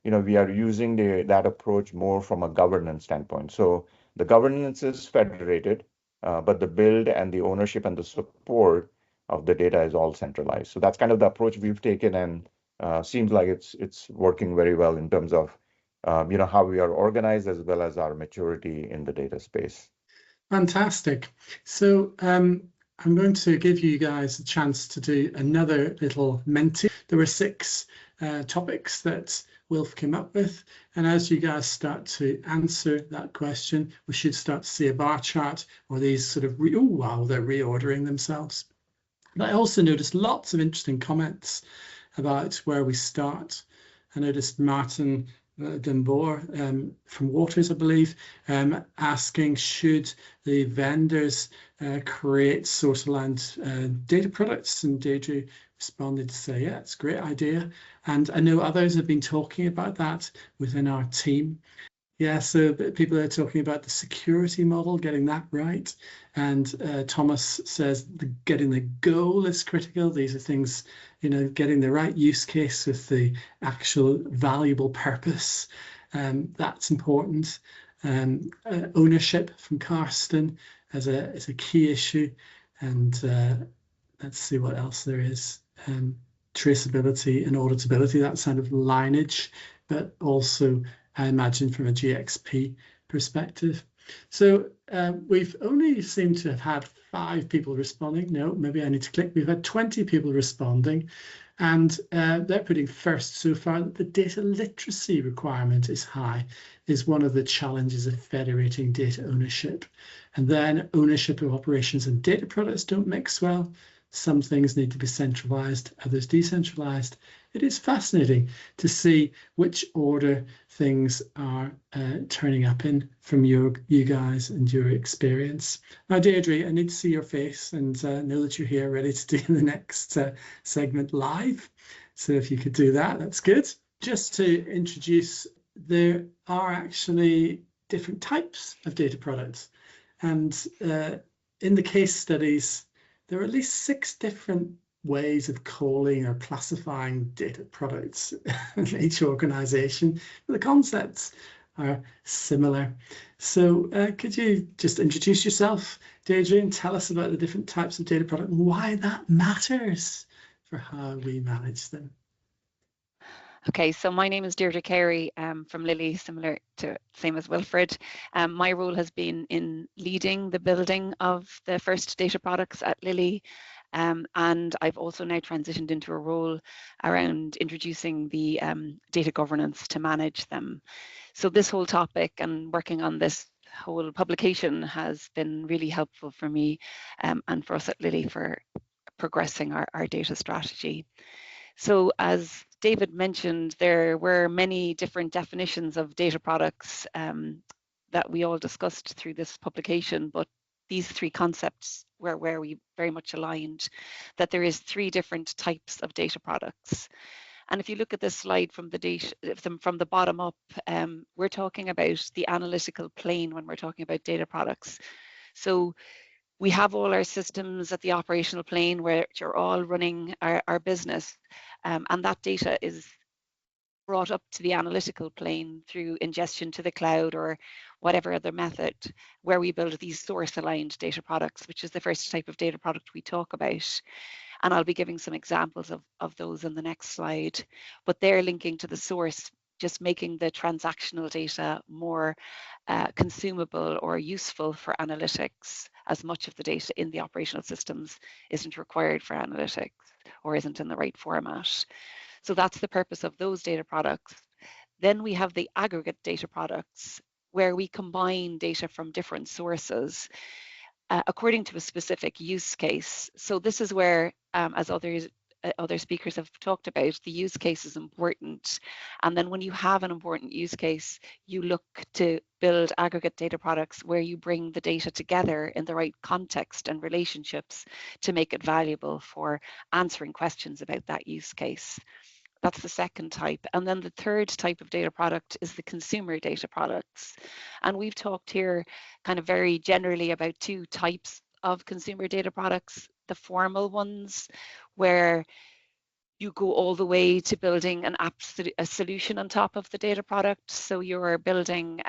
we are using that approach more from a governance standpoint. So the governance is federated, but the build and the ownership and the support of the data is all centralized. So that's kind of the approach we've taken, and seems like it's working very well in terms of how we are organized as well as our maturity in the data space. Fantastic. So I'm going to give you guys a chance to do another little Menti. There were 6 topics that Wilf came up with, and as you guys start to answer that question, we should start to see a bar chart or these sort of they're reordering themselves. But I also noticed lots of interesting comments about where we start. I noticed Martin Dembor from Waters, I believe, asking, should the vendors create source-aligned data products? And Deirdre responded to say, yeah, it's a great idea. And I know others have been talking about that within our team. Yeah, so people are talking about the security model, getting that right. And Thomas says getting the goal is critical. These are things, getting the right use case with the actual valuable purpose. That's important. Ownership from Karsten is a key issue. And let's see what else there is. traceability and auditability, that kind of lineage, but also I imagine from a GXP perspective. So we've only seemed to have had 5 people responding. No, maybe I need to click. We've had 20 people responding, and they're putting first so far that the data literacy requirement is high, is one of the challenges of federating data ownership. And then ownership of operations and data products don't mix well. Some things need to be centralized, others decentralized. It is fascinating to see which order things are turning up in from you guys and your experience. Now, Deirdre, I need to see your face and know that you're here ready to do the next segment live. So if you could do that, that's good. Just to introduce, there are actually different types of data products. And in the case studies, there are at least 6 different ways of calling or classifying data products in each organization. The concepts are similar. So could you just introduce yourself, Deirdre, and tell us about the different types of data product and why that matters for how we manage them? Okay, so my name is Deirdre Carey from Lilly, similar to same as Wilfred. My role has been in leading the building of the first data products at Lilly, and I've also now transitioned into a role around introducing the data governance to manage them. So this whole topic and working on this whole publication has been really helpful for me and for us at Lilly for progressing our data strategy. So as David mentioned, there were many different definitions of data products that we all discussed through this publication, but these 3 concepts were where we very much aligned, that there is 3 different types of data products. And if you look at this slide from the bottom up, we're talking about the analytical plane when we're talking about data products. So we have all our systems at the operational plane where you're all running our business, and that data is brought up to the analytical plane through ingestion to the cloud or whatever other method, where we build these source-aligned data products, which is the first type of data product we talk about. And I'll be giving some examples of those in the next slide, but they're linking to the source, just making the transactional data more consumable or useful for analytics, as much of the data in the operational systems isn't required for analytics or isn't in the right format. So that's the purpose of those data products. Then we have the aggregate data products, where we combine data from different sources according to a specific use case. So this is where, as other speakers have talked about, the use case is important. And then when you have an important use case, you look to build aggregate data products where you bring the data together in the right context and relationships to make it valuable for answering questions about that use case. That's the second type. And then the third type of data product is the consumer data products. And we've talked here kind of very generally about 2 types of consumer data products: the formal ones, where you go all the way to building a solution on top of the data product. So you're building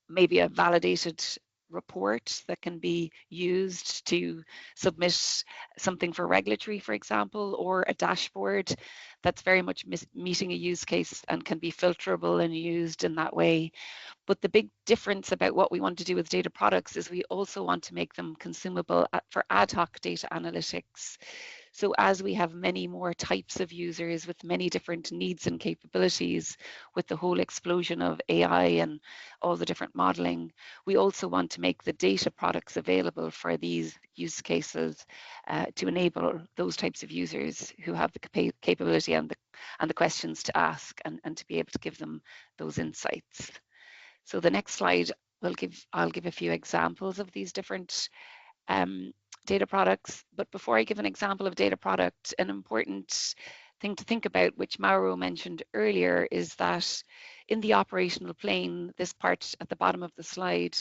maybe a validated report that can be used to submit something for regulatory, for example, or a dashboard that's very much meeting a use case and can be filterable and used in that way. But the big difference about what we want to do with data products is we also want to make them consumable for ad hoc data analytics. So as we have many more types of users with many different needs and capabilities, with the whole explosion of AI and all the different modeling, we also want to make the data products available for these use cases to enable those types of users who have the capability and the questions to ask and to be able to give them those insights. So the next slide, I'll give a few examples of these different data products. But before I give an example of data product, an important thing to think about, which Mauro mentioned earlier, is that in the operational plane, this part at the bottom of the slide,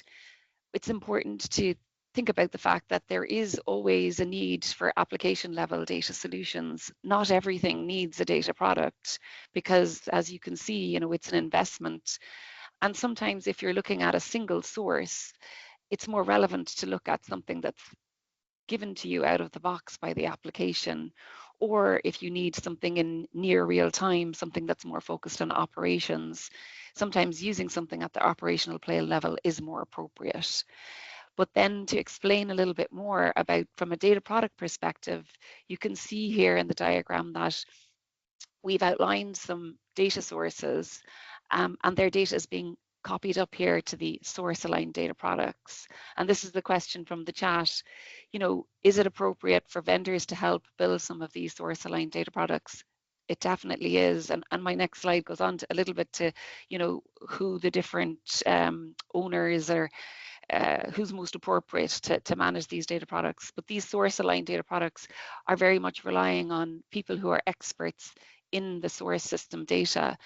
it's important to think about the fact that there is always a need for application level data solutions. Not everything needs a data product, because as you can see, it's an investment. And sometimes if you're looking at a single source, it's more relevant to look at something that's given to you out of the box by the application, or if you need something in near real time, something that's more focused on operations, sometimes using something at the operational play level is more appropriate. But then to explain a little bit more about from a data product perspective, you can see here in the diagram that we've outlined some data sources, and their data is being copied up here to the source aligned data products. And this is the question from the chat, you know, is it appropriate for vendors to help build some of these source aligned data products? It definitely is. And my next slide goes on to a little bit to, you know, who the different owners are, who's most appropriate to manage these data products. But these source aligned data products are very much relying on people who are experts in the source system data.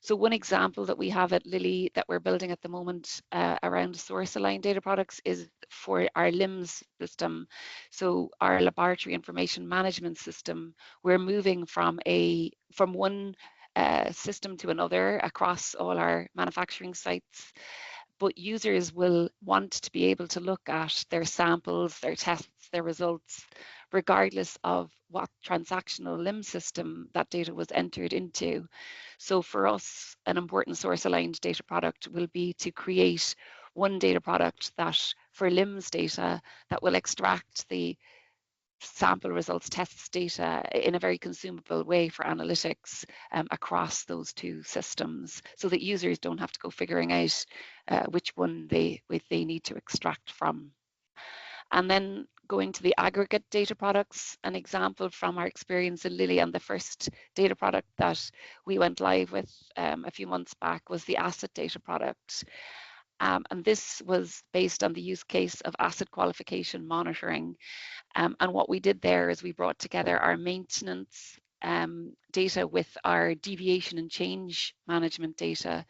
So one example that we have at Lilly that we're building at the moment around source aligned data products is for our LIMS system. So our laboratory information management system, we're moving from one system to another across all our manufacturing sites. But users will want to be able to look at their samples, their tests, their results, regardless of what transactional LIMS system that data was entered into. So for us, an important source aligned data product will be to create one data product that for LIMS data that will extract the sample results, tests data in a very consumable way for analytics across those two systems, so that users don't have to go figuring out which one they need to extract from. And then going to the aggregate data products, an example from our experience in Lilly, and the first data product that we went live with a few months back was the asset data product. And this was based on the use case of asset qualification monitoring. And what we did there is we brought together our maintenance data with our deviation and change management data.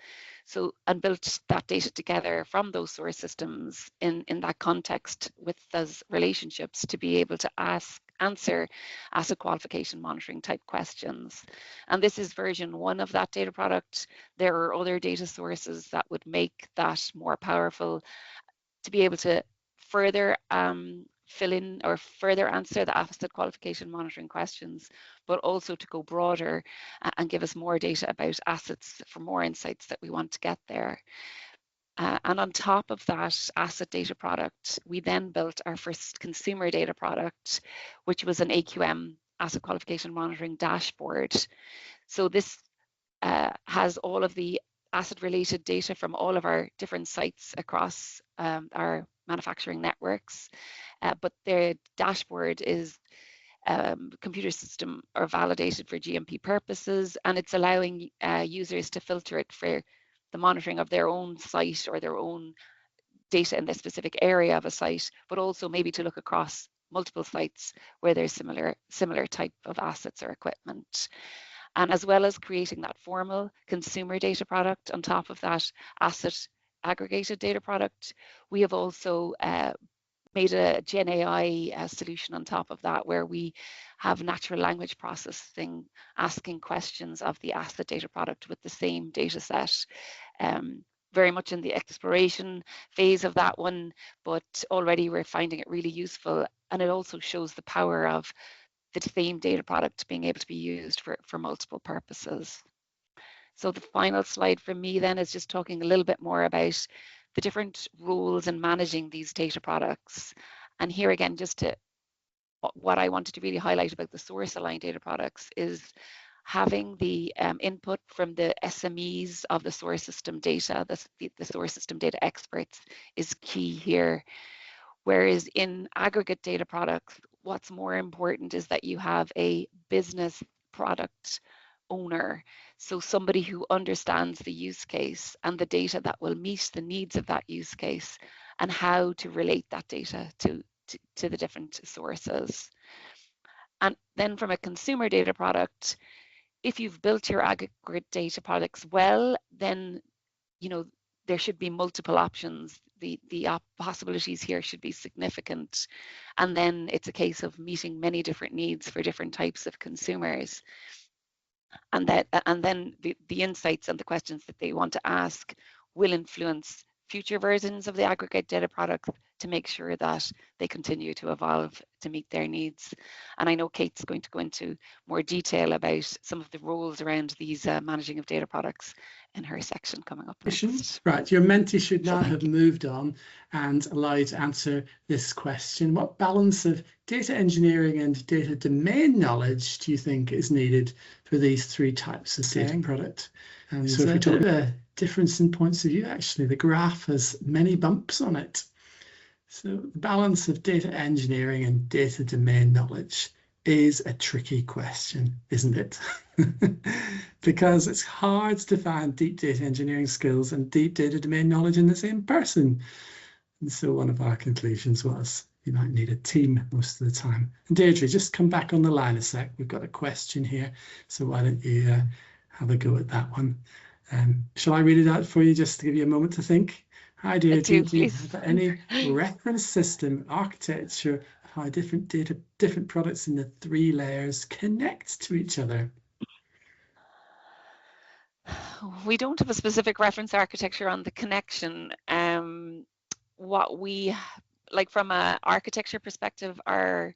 So, and built that data together from those source systems in that context with those relationships to be able to answer asset qualification monitoring type questions. And this is version 1 of that data product. There are other data sources that would make that more powerful to be able to further fill in or further answer the asset qualification monitoring questions, but also to go broader and give us more data about assets for more insights that we want to get there. And on top of that asset data product, we then built our first consumer data product, which was an AQM, asset qualification monitoring dashboard. So this has all of the asset related data from all of our different sites across our manufacturing networks, but their dashboard is computer system or validated for GMP purposes, and it's allowing users to filter it for the monitoring of their own site or their own data in the specific area of a site, but also maybe to look across multiple sites where there's similar type of assets or equipment. And as well as creating that formal consumer data product on top of that asset aggregated data product, we have also made a Gen AI solution on top of that, where we have natural language processing asking questions of the asset data product with the same data set. Very much in the exploration phase of that one, but already we're finding it really useful, and it also shows the power of the same data product being able to be used for multiple purposes. So the final slide for me then is just talking a little bit more about the different roles in managing these data products. And here again, just to what I wanted to really highlight about the source aligned data products is having the input from the SMEs of the source system data, the source system data experts is key here. Whereas in aggregate data products, what's more important is that you have a business product owner. So somebody who understands the use case and the data that will meet the needs of that use case and how to relate that data to the different sources. And then from a consumer data product, if you've built your aggregate data products well, then there should be multiple options. The possibilities here should be significant. And then it's a case of meeting many different needs for different types of consumers. And then the insights and the questions that they want to ask will influence future versions of the aggregate data product to make sure that they continue to evolve to meet their needs. And I know Kate's going to go into more detail about some of the roles around these managing of data products in her section coming up next. Right, your mentee should now have moved on and allow you to answer this question. What balance of data engineering and data domain knowledge do you think is needed for these three types of data product? And so if we talk about a difference in points of view, actually, the graph has many bumps on it. So the balance of data engineering and data domain knowledge is a tricky question, isn't it? Because it's hard to find deep data engineering skills and deep data domain knowledge in the same person. And so one of our conclusions was you might need a team most of the time. And Deirdre, just come back on the line a sec. We've got a question here. So why don't you have a go at that one? Shall I read it out for you just to give you a moment to think? Hi, Deirdre. Do you have any reference system architecture of how different products in the three layers connect to each other? We don't have a specific reference architecture on the connection. What we like from an architecture perspective, our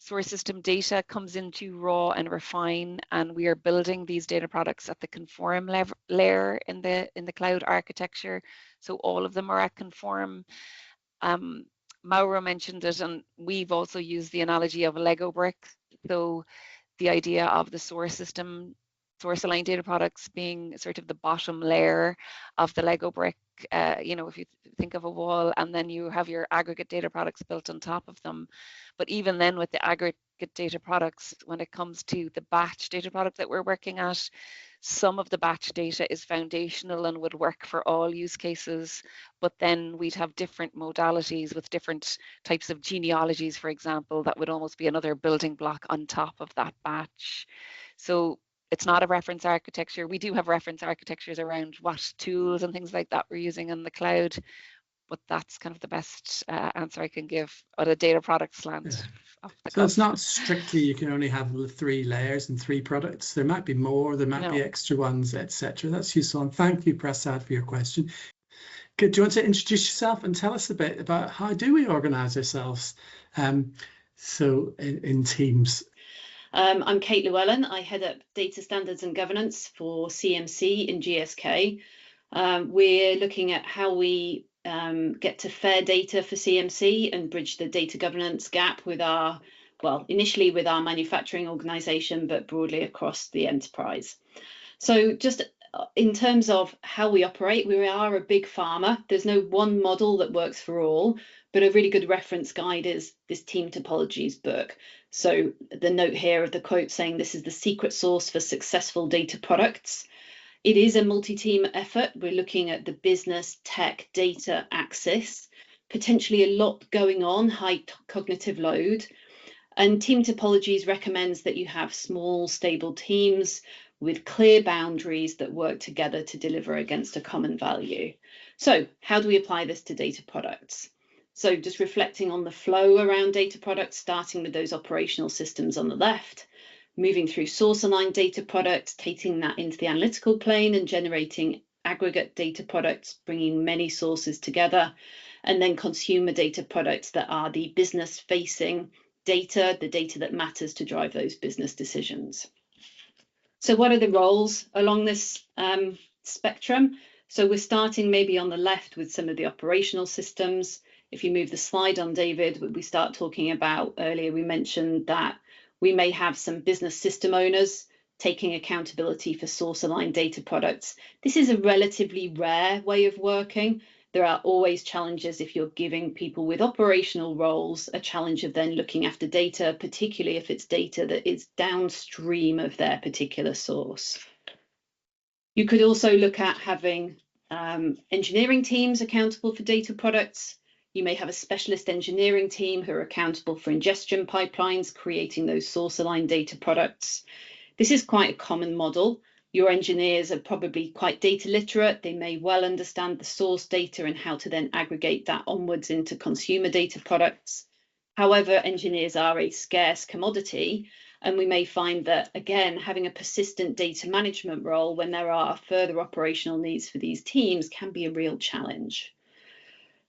source system data comes into raw and refine, and we are building these data products at the conform layer in the cloud architecture. So all of them are at conform. Mauro mentioned it, and we've also used the analogy of a Lego brick. So the idea of the source system, source aligned data products being sort of the bottom layer of the Lego brick. You know, if you think of a wall, and then you have your aggregate data products built on top of them. But even then with the aggregate data products, when it comes to the batch data product that we're working at, some of the batch data is foundational and would work for all use cases, but then we'd have different modalities with different types of genealogies, for example, that would almost be another building block on top of that batch. So it's not a reference architecture. We do have reference architectures around what tools and things like that we're using in the cloud, but that's kind of the best answer I can give on a data product slant. Yeah. So it's not strictly you can only have the three layers and three products. There might be more, there might be extra ones, etc. That's useful. And thank you, Prasad, for your question. Good. Do you want to introduce yourself and tell us a bit about how do we organize ourselves so in teams? I'm Kate Llewellyn. I head up data standards and governance for CMC in GSK. We're looking at how we get to fair data for CMC and bridge the data governance gap with our, well, initially with our manufacturing organization, but broadly across the enterprise. So just in terms of how we operate, we are a big pharma. There's no one model that works for all, but a really good reference guide is this Team Topologies book. So the note here of the quote saying this is the secret sauce for successful data products. It is a multi-team effort. We're looking at the business, tech, data axis, potentially a lot going on, high cognitive load. And Team Topologies recommends that you have small, stable teams with clear boundaries that work together to deliver against a common value. So how do we apply this to data products? So just reflecting on the flow around data products, starting with those operational systems on the left, moving through source-aligned data products, taking that into the analytical plane and generating aggregate data products, bringing many sources together, and then consumer data products that are the business-facing data, the data that matters to drive those business decisions. So what are the roles along this spectrum? So we're starting maybe on the left with some of the operational systems. If you move the slide on, David, we start talking about earlier, we mentioned that we may have some business system owners taking accountability for source-aligned data products. This is a relatively rare way of working. There are always challenges if you're giving people with operational roles a challenge of then looking after data, particularly if it's data that is downstream of their particular source. You could also look at having engineering teams accountable for data products. You may have a specialist engineering team who are accountable for ingestion pipelines, creating those source-aligned data products. This is quite a common model. Your engineers are probably quite data literate. They may well understand the source data and how to then aggregate that onwards into consumer data products. However, engineers are a scarce commodity, and we may find that, again, having a persistent data management role when there are further operational needs for these teams can be a real challenge.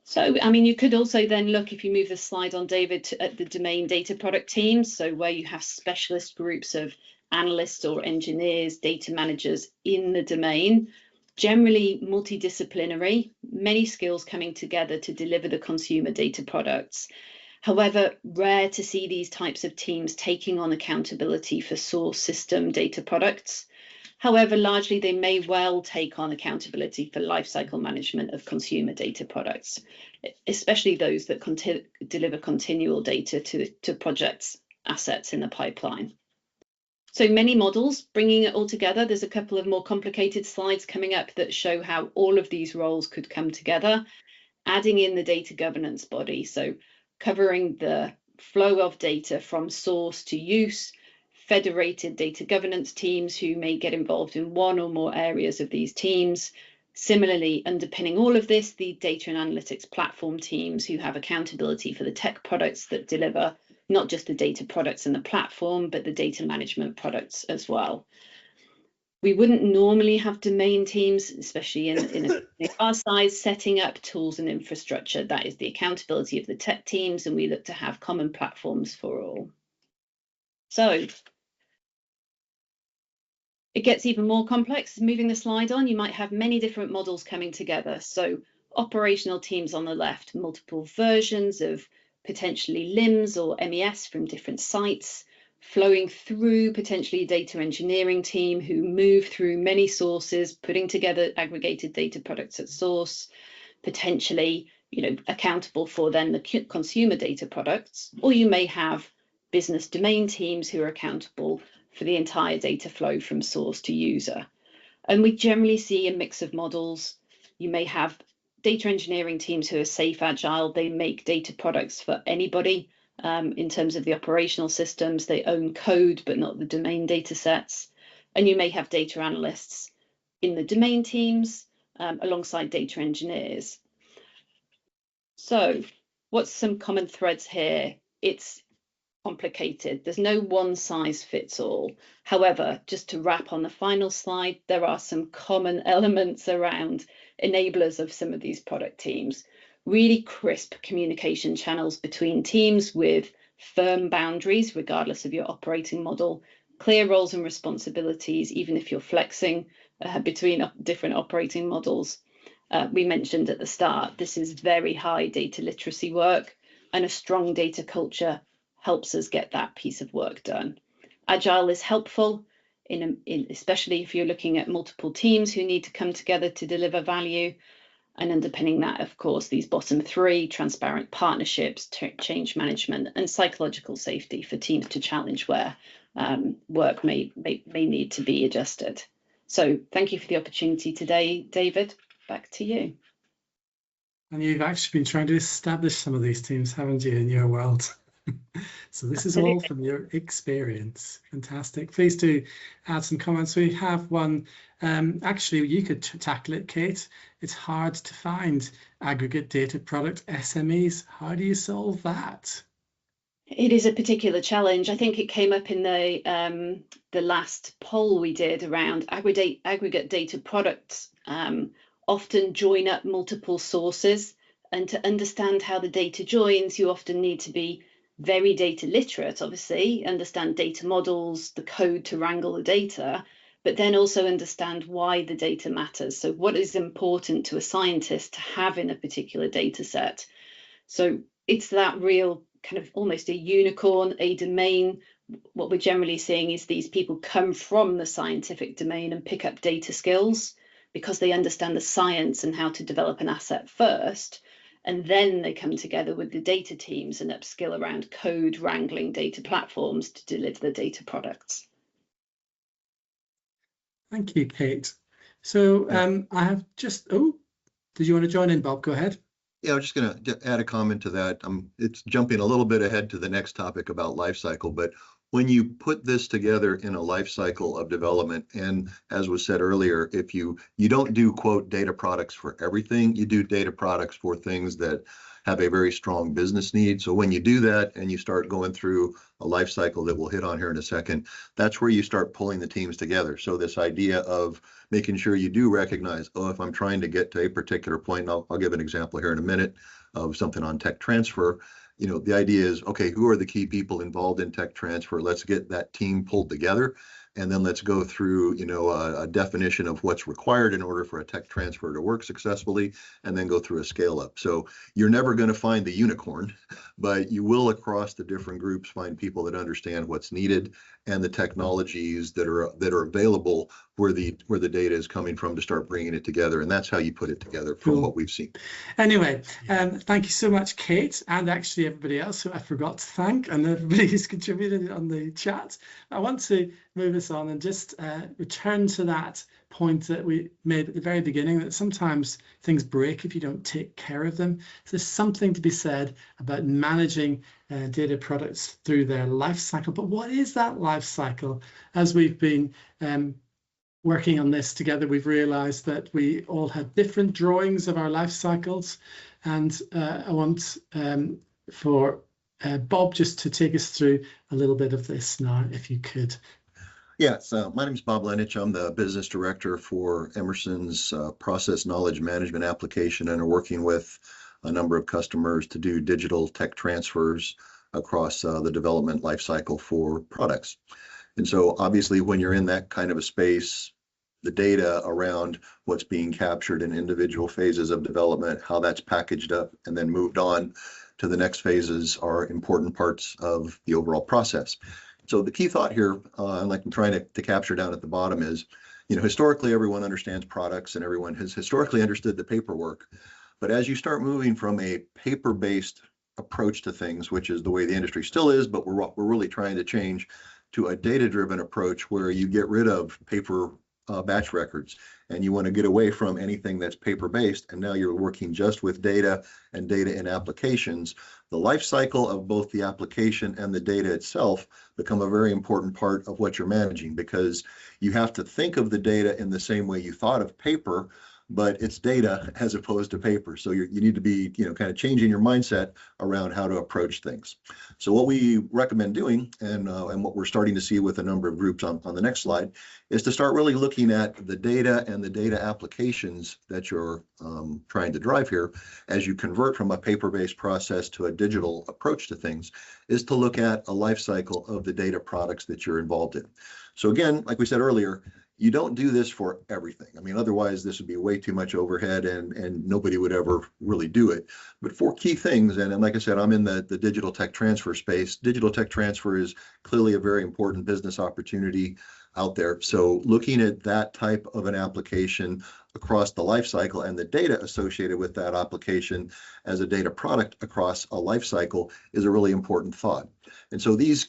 So, I mean, you could also then look, if you move the slide on, David, at the domain data product teams. So where you have specialist groups of analysts or engineers, data managers in the domain, generally multidisciplinary, many skills coming together to deliver the consumer data products. However, rare to see these types of teams taking on accountability for source system data products. However, largely they may well take on accountability for lifecycle management of consumer data products, especially those that deliver continual data to projects, assets in the pipeline. So many models, bringing it all together. There's a couple of more complicated slides coming up that show how all of these roles could come together, adding in the data governance body, so covering the flow of data from source to use, federated data governance teams who may get involved in one or more areas of these teams. Similarly, underpinning all of this, the data and analytics platform teams who have accountability for the tech products that deliver not just the data products and the platform, but the data management products as well. We wouldn't normally have domain teams, especially in our size, setting up tools and infrastructure. That is the accountability of the tech teams, and we look to have common platforms for all. So it gets even more complex. Moving the slide on, you might have many different models coming together. So operational teams on the left, multiple versions of potentially LIMS or MES from different sites, flowing through potentially a data engineering team who move through many sources, putting together aggregated data products at source, potentially, accountable for then the consumer data products. Or you may have business domain teams who are accountable for the entire data flow from source to user. And we generally see a mix of models. You may have data engineering teams who are safe, agile. They make data products for anybody in terms of the operational systems. They own code, but not the domain data sets. And you may have data analysts in the domain teams alongside data engineers. So what's some common threads here? It's complicated. There's no one size fits all. However, just to wrap on the final slide, there are some common elements around enablers of some of these product teams. Really crisp communication channels between teams with firm boundaries, regardless of your operating model, clear roles and responsibilities, even if you're flexing between different operating models. We mentioned at the start, this is very high data literacy work, and a strong data culture helps us get that piece of work done. Agile is helpful, especially if you're looking at multiple teams who need to come together to deliver value. And underpinning that, of course, these bottom three: transparent partnerships, change management, and psychological safety for teams to challenge where work may need to be adjusted. So thank you for the opportunity today, David. Back to you. And you've actually been trying to establish some of these teams, haven't you, in your world? So this is all from your experience. Fantastic. Please do add some comments. We have one. Actually, you could tackle it, Kate. It's hard to find aggregate data product SMEs. How do you solve that? It is a particular challenge. I think it came up in the last poll we did around aggregate data products. Often join up multiple sources, and to understand how the data joins, you often need to be very data literate, obviously, understand data models, the code to wrangle the data, but then also understand why the data matters. So what is important to a scientist to have in a particular data set? So it's that real kind of almost a unicorn, a domain. What we're generally seeing is these people come from the scientific domain and pick up data skills because they understand the science and how to develop an asset first. And then they come together with the data teams and upskill around code wrangling data platforms to deliver the data products. Thank you, Kate. So I have just, did you want to join in, Bob? Go ahead. Yeah, I was just going to add a comment to that. It's jumping a little bit ahead to the next topic about lifecycle, but when you put this together in a life cycle of development, and as was said earlier, if you don't do, quote, data products for everything, you do data products for things that have a very strong business need. So when you do that and you start going through a life cycle that we'll hit on here in a second, that's where you start pulling the teams together. So this idea of making sure you do recognize, oh, if I'm trying to get to a particular point, and I'll give an example here in a minute of something on tech transfer. You know, the idea is, okay, who are the key people involved in tech transfer? Let's get that team pulled together. And then let's go through, you know, a definition of what's required in order for a tech transfer to work successfully, and then go through a scale up. So you're never going to find the unicorn, but you will, across the different groups, find people that understand what's needed and the technologies that are available where the data is coming from to start bringing it together. And that's how you put it together from Cool. what we've seen. Anyway, thank you so much, Kate, and actually everybody else who I forgot to thank, and everybody who's contributed on the chat. I want to move us on and just return to that point that we made at the very beginning, that sometimes things break if you don't take care of them. So there's something to be said about managing data products through their life cycle. But what is that life cycle? As we've been working on this together, we've realized that we all have different drawings of our life cycles. And I want for Bob just to take us through a little bit of this now, if you could. Yeah, so my name is Bob Lenich. I'm the business director for Emerson's process knowledge management application, and are working with a number of customers to do digital tech transfers across the development lifecycle for products. And so obviously when you're in that kind of a space, the data around what's being captured in individual phases of development, how that's packaged up and then moved on to the next phases, are important parts of the overall process. So the key thought here, like I'm trying to capture down at the bottom, is, you know, historically everyone understands products and everyone has historically understood the paperwork. But as you start moving from a paper-based approach to things, which is the way the industry still is, but we're really trying to change to a data-driven approach where you get rid of paper batch records, and you want to get away from anything that's paper-based, and now you're working just with data and data in applications. The life cycle of both the application and the data itself become a very important part of what you're managing, because you have to think of the data in the same way you thought of paper, but it's data as opposed to paper. So you need to be, you know, kind of changing your mindset around how to approach things. So what we recommend doing, and what we're starting to see with a number of groups on the next slide, is to start really looking at the data and the data applications that you're trying to drive here as you convert from a paper-based process to a digital approach to things, is to look at a life cycle of the data products that you're involved in. So again, like we said earlier, you don't do this for everything. I mean, otherwise this would be way too much overhead and nobody would ever really do it. But for key things, and like I said, I'm in the digital tech transfer space. Digital tech transfer is clearly a very important business opportunity out there. So looking at that type of an application across the life cycle and the data associated with that application as a data product across a life cycle is a really important thought. And so these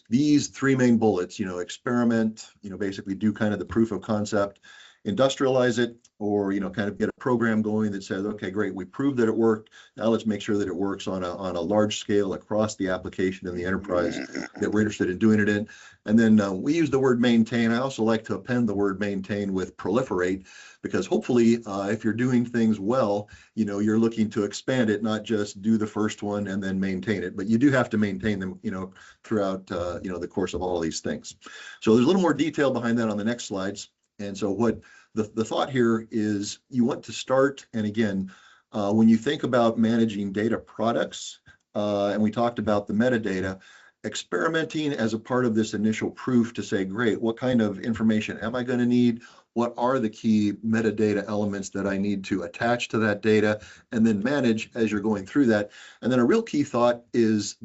three main bullets, you know, experiment, you know, basically do kind of the proof of concept, industrialize it, or, you know, kind of get a program going that says, okay, great, we proved that it worked. Now let's make sure that it works on a large scale across the application and the enterprise that we're interested in doing it in. And then we use the word maintain. I also like to append the word maintain with proliferate, because hopefully if you're doing things well, you know, you're looking to expand it, not just do the first one and then maintain it, but you do have to maintain them, you know, throughout, you know, the course of all of these things. So there's a little more detail behind that on the next slides. And so what the thought here is, you want to start, and again, when you think about managing data products, and we talked about the metadata, experimenting as a part of this initial proof to say, great, what kind of information am I going to need? What are the key metadata elements that I need to attach to that data, and then manage as you're going through that. And then a real key thought is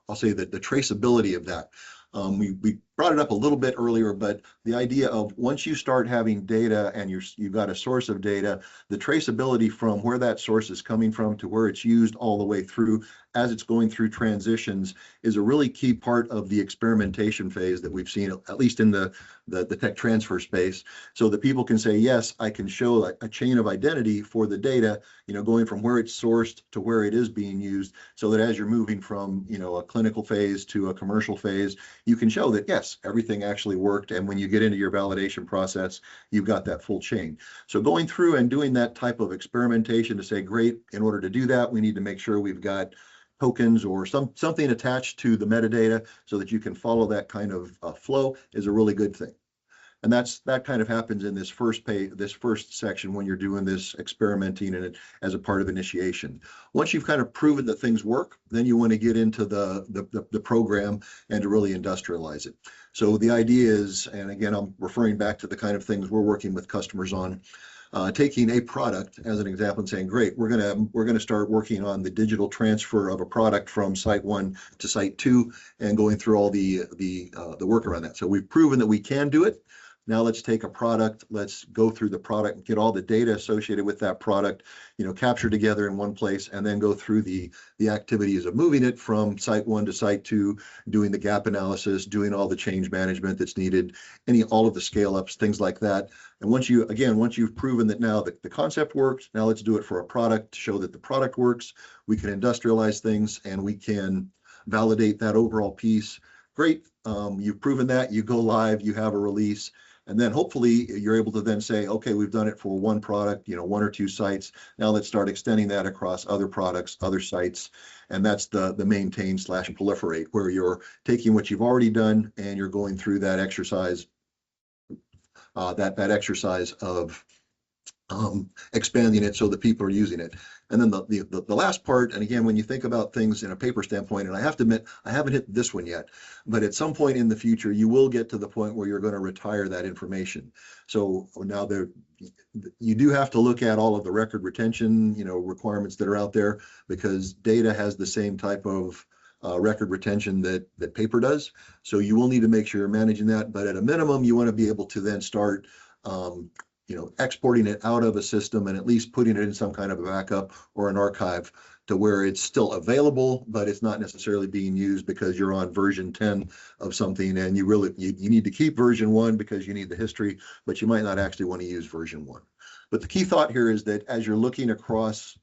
I'll say that the traceability of that. We brought it up a little bit earlier, but the idea of once you start having data and you've got a source of data, the traceability from where that source is coming from to where it's used all the way through as it's going through transitions is a really key part of the experimentation phase that we've seen, at least in the tech transfer space, so that people can say, yes, I can show a chain of identity for the data, you know, going from where it's sourced to where it is being used, so that as you're moving from, you know, a clinical phase to a commercial phase, you can show that, yes, yes, everything actually worked. And when you get into your validation process, you've got that full chain. So going through and doing that type of experimentation to say, great, in order to do that, we need to make sure we've got tokens or something attached to the metadata so that you can follow that kind of flow is a really good thing. And that kind of happens in this first section when you're doing this experimenting and as a part of initiation. Once you've kind of proven that things work, then you want to get into the program and to really industrialize it. So the idea is, and again, I'm referring back to the kind of things we're working with customers on, taking a product as an example and saying, great, we're gonna start working on the digital transfer of a product from site 1 to site 2 and going through all the work around that. So we've proven that we can do it. Now let's take a product, let's go through the product and get all the data associated with that product, captured together in one place, and then go through the activities of moving it from site 1 to site 2, doing the gap analysis, doing all the change management that's needed, all of the scale ups, things like that. And once you've proven that now the concept works, now let's do it for a product to show that the product works. We can industrialize things and we can validate that overall piece. Great, you've proven that, you go live, you have a release. And then hopefully you're able to then say, okay, we've done it for one product, 1 or 2 sites. Now let's start extending that across other products, other sites. And that's the maintain/proliferate, where you're taking what you've already done and you're going through that exercise, that exercise of expanding it so that people are using it. And then the last part, and again, when you think about things in a paper standpoint, and I have to admit, I haven't hit this one yet, but at some point in the future, you will get to the point where you're going to retire that information. So now you do have to look at all of the record retention, requirements that are out there, because data has the same type of record retention that paper does. So you will need to make sure you're managing that. But at a minimum, you want to be able to then start exporting it out of a system and at least putting it in some kind of a backup or an archive to where it's still available, but it's not necessarily being used because you're on version 10 of something and you need to keep version 1 because you need the history, but you might not actually want to use version 1. But the key thought here is that as you're looking across,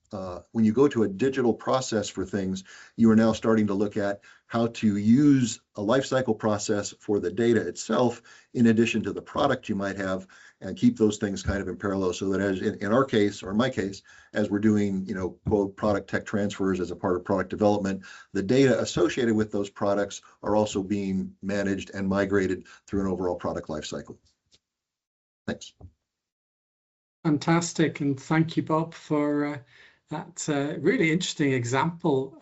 when you go to a digital process for things, you are now starting to look at how to use a lifecycle process for the data itself, in addition to the product you might have, and keep those things kind of in parallel so that as in our case, or in my case, as we're doing, quote, product tech transfers as a part of product development, the data associated with those products are also being managed and migrated through an overall product lifecycle. Thanks. Fantastic, and thank you, Bob, for that really interesting example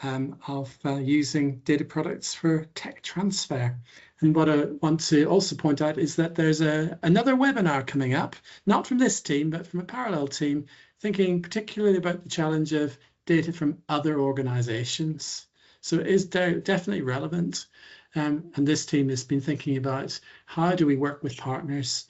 of using data products for tech transfer. And what I want to also point out is that there's another webinar coming up, not from this team, but from a parallel team, thinking particularly about the challenge of data from other organizations. So it is definitely relevant. And this team has been thinking about how do we work with partners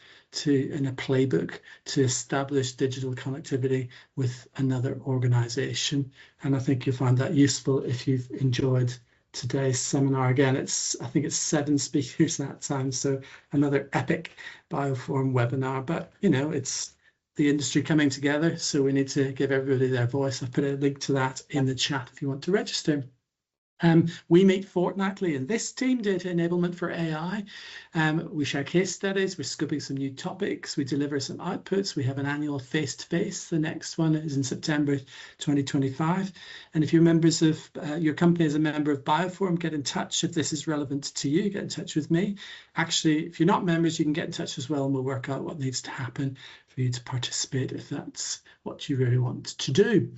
in a playbook to establish digital connectivity with another organization. And I think you'll find that useful if you've enjoyed today's seminar. Again, I think it's 7 speakers that time, so another epic BioPhorum webinar. But it's the industry coming together, so we need to give everybody their voice. I've put a link to that in the chat if you want to register. We meet fortnightly in this team, Data Enablement for AI. We share case studies, we're scoping some new topics, we deliver some outputs, we have an annual face-to-face. The next one is in September 2025. And if you're members of, your company is a member of BioPhorum, get in touch if this is relevant to you, get in touch with me. Actually, if you're not members, you can get in touch as well and we'll work out what needs to happen for you to participate if that's what you really want to do.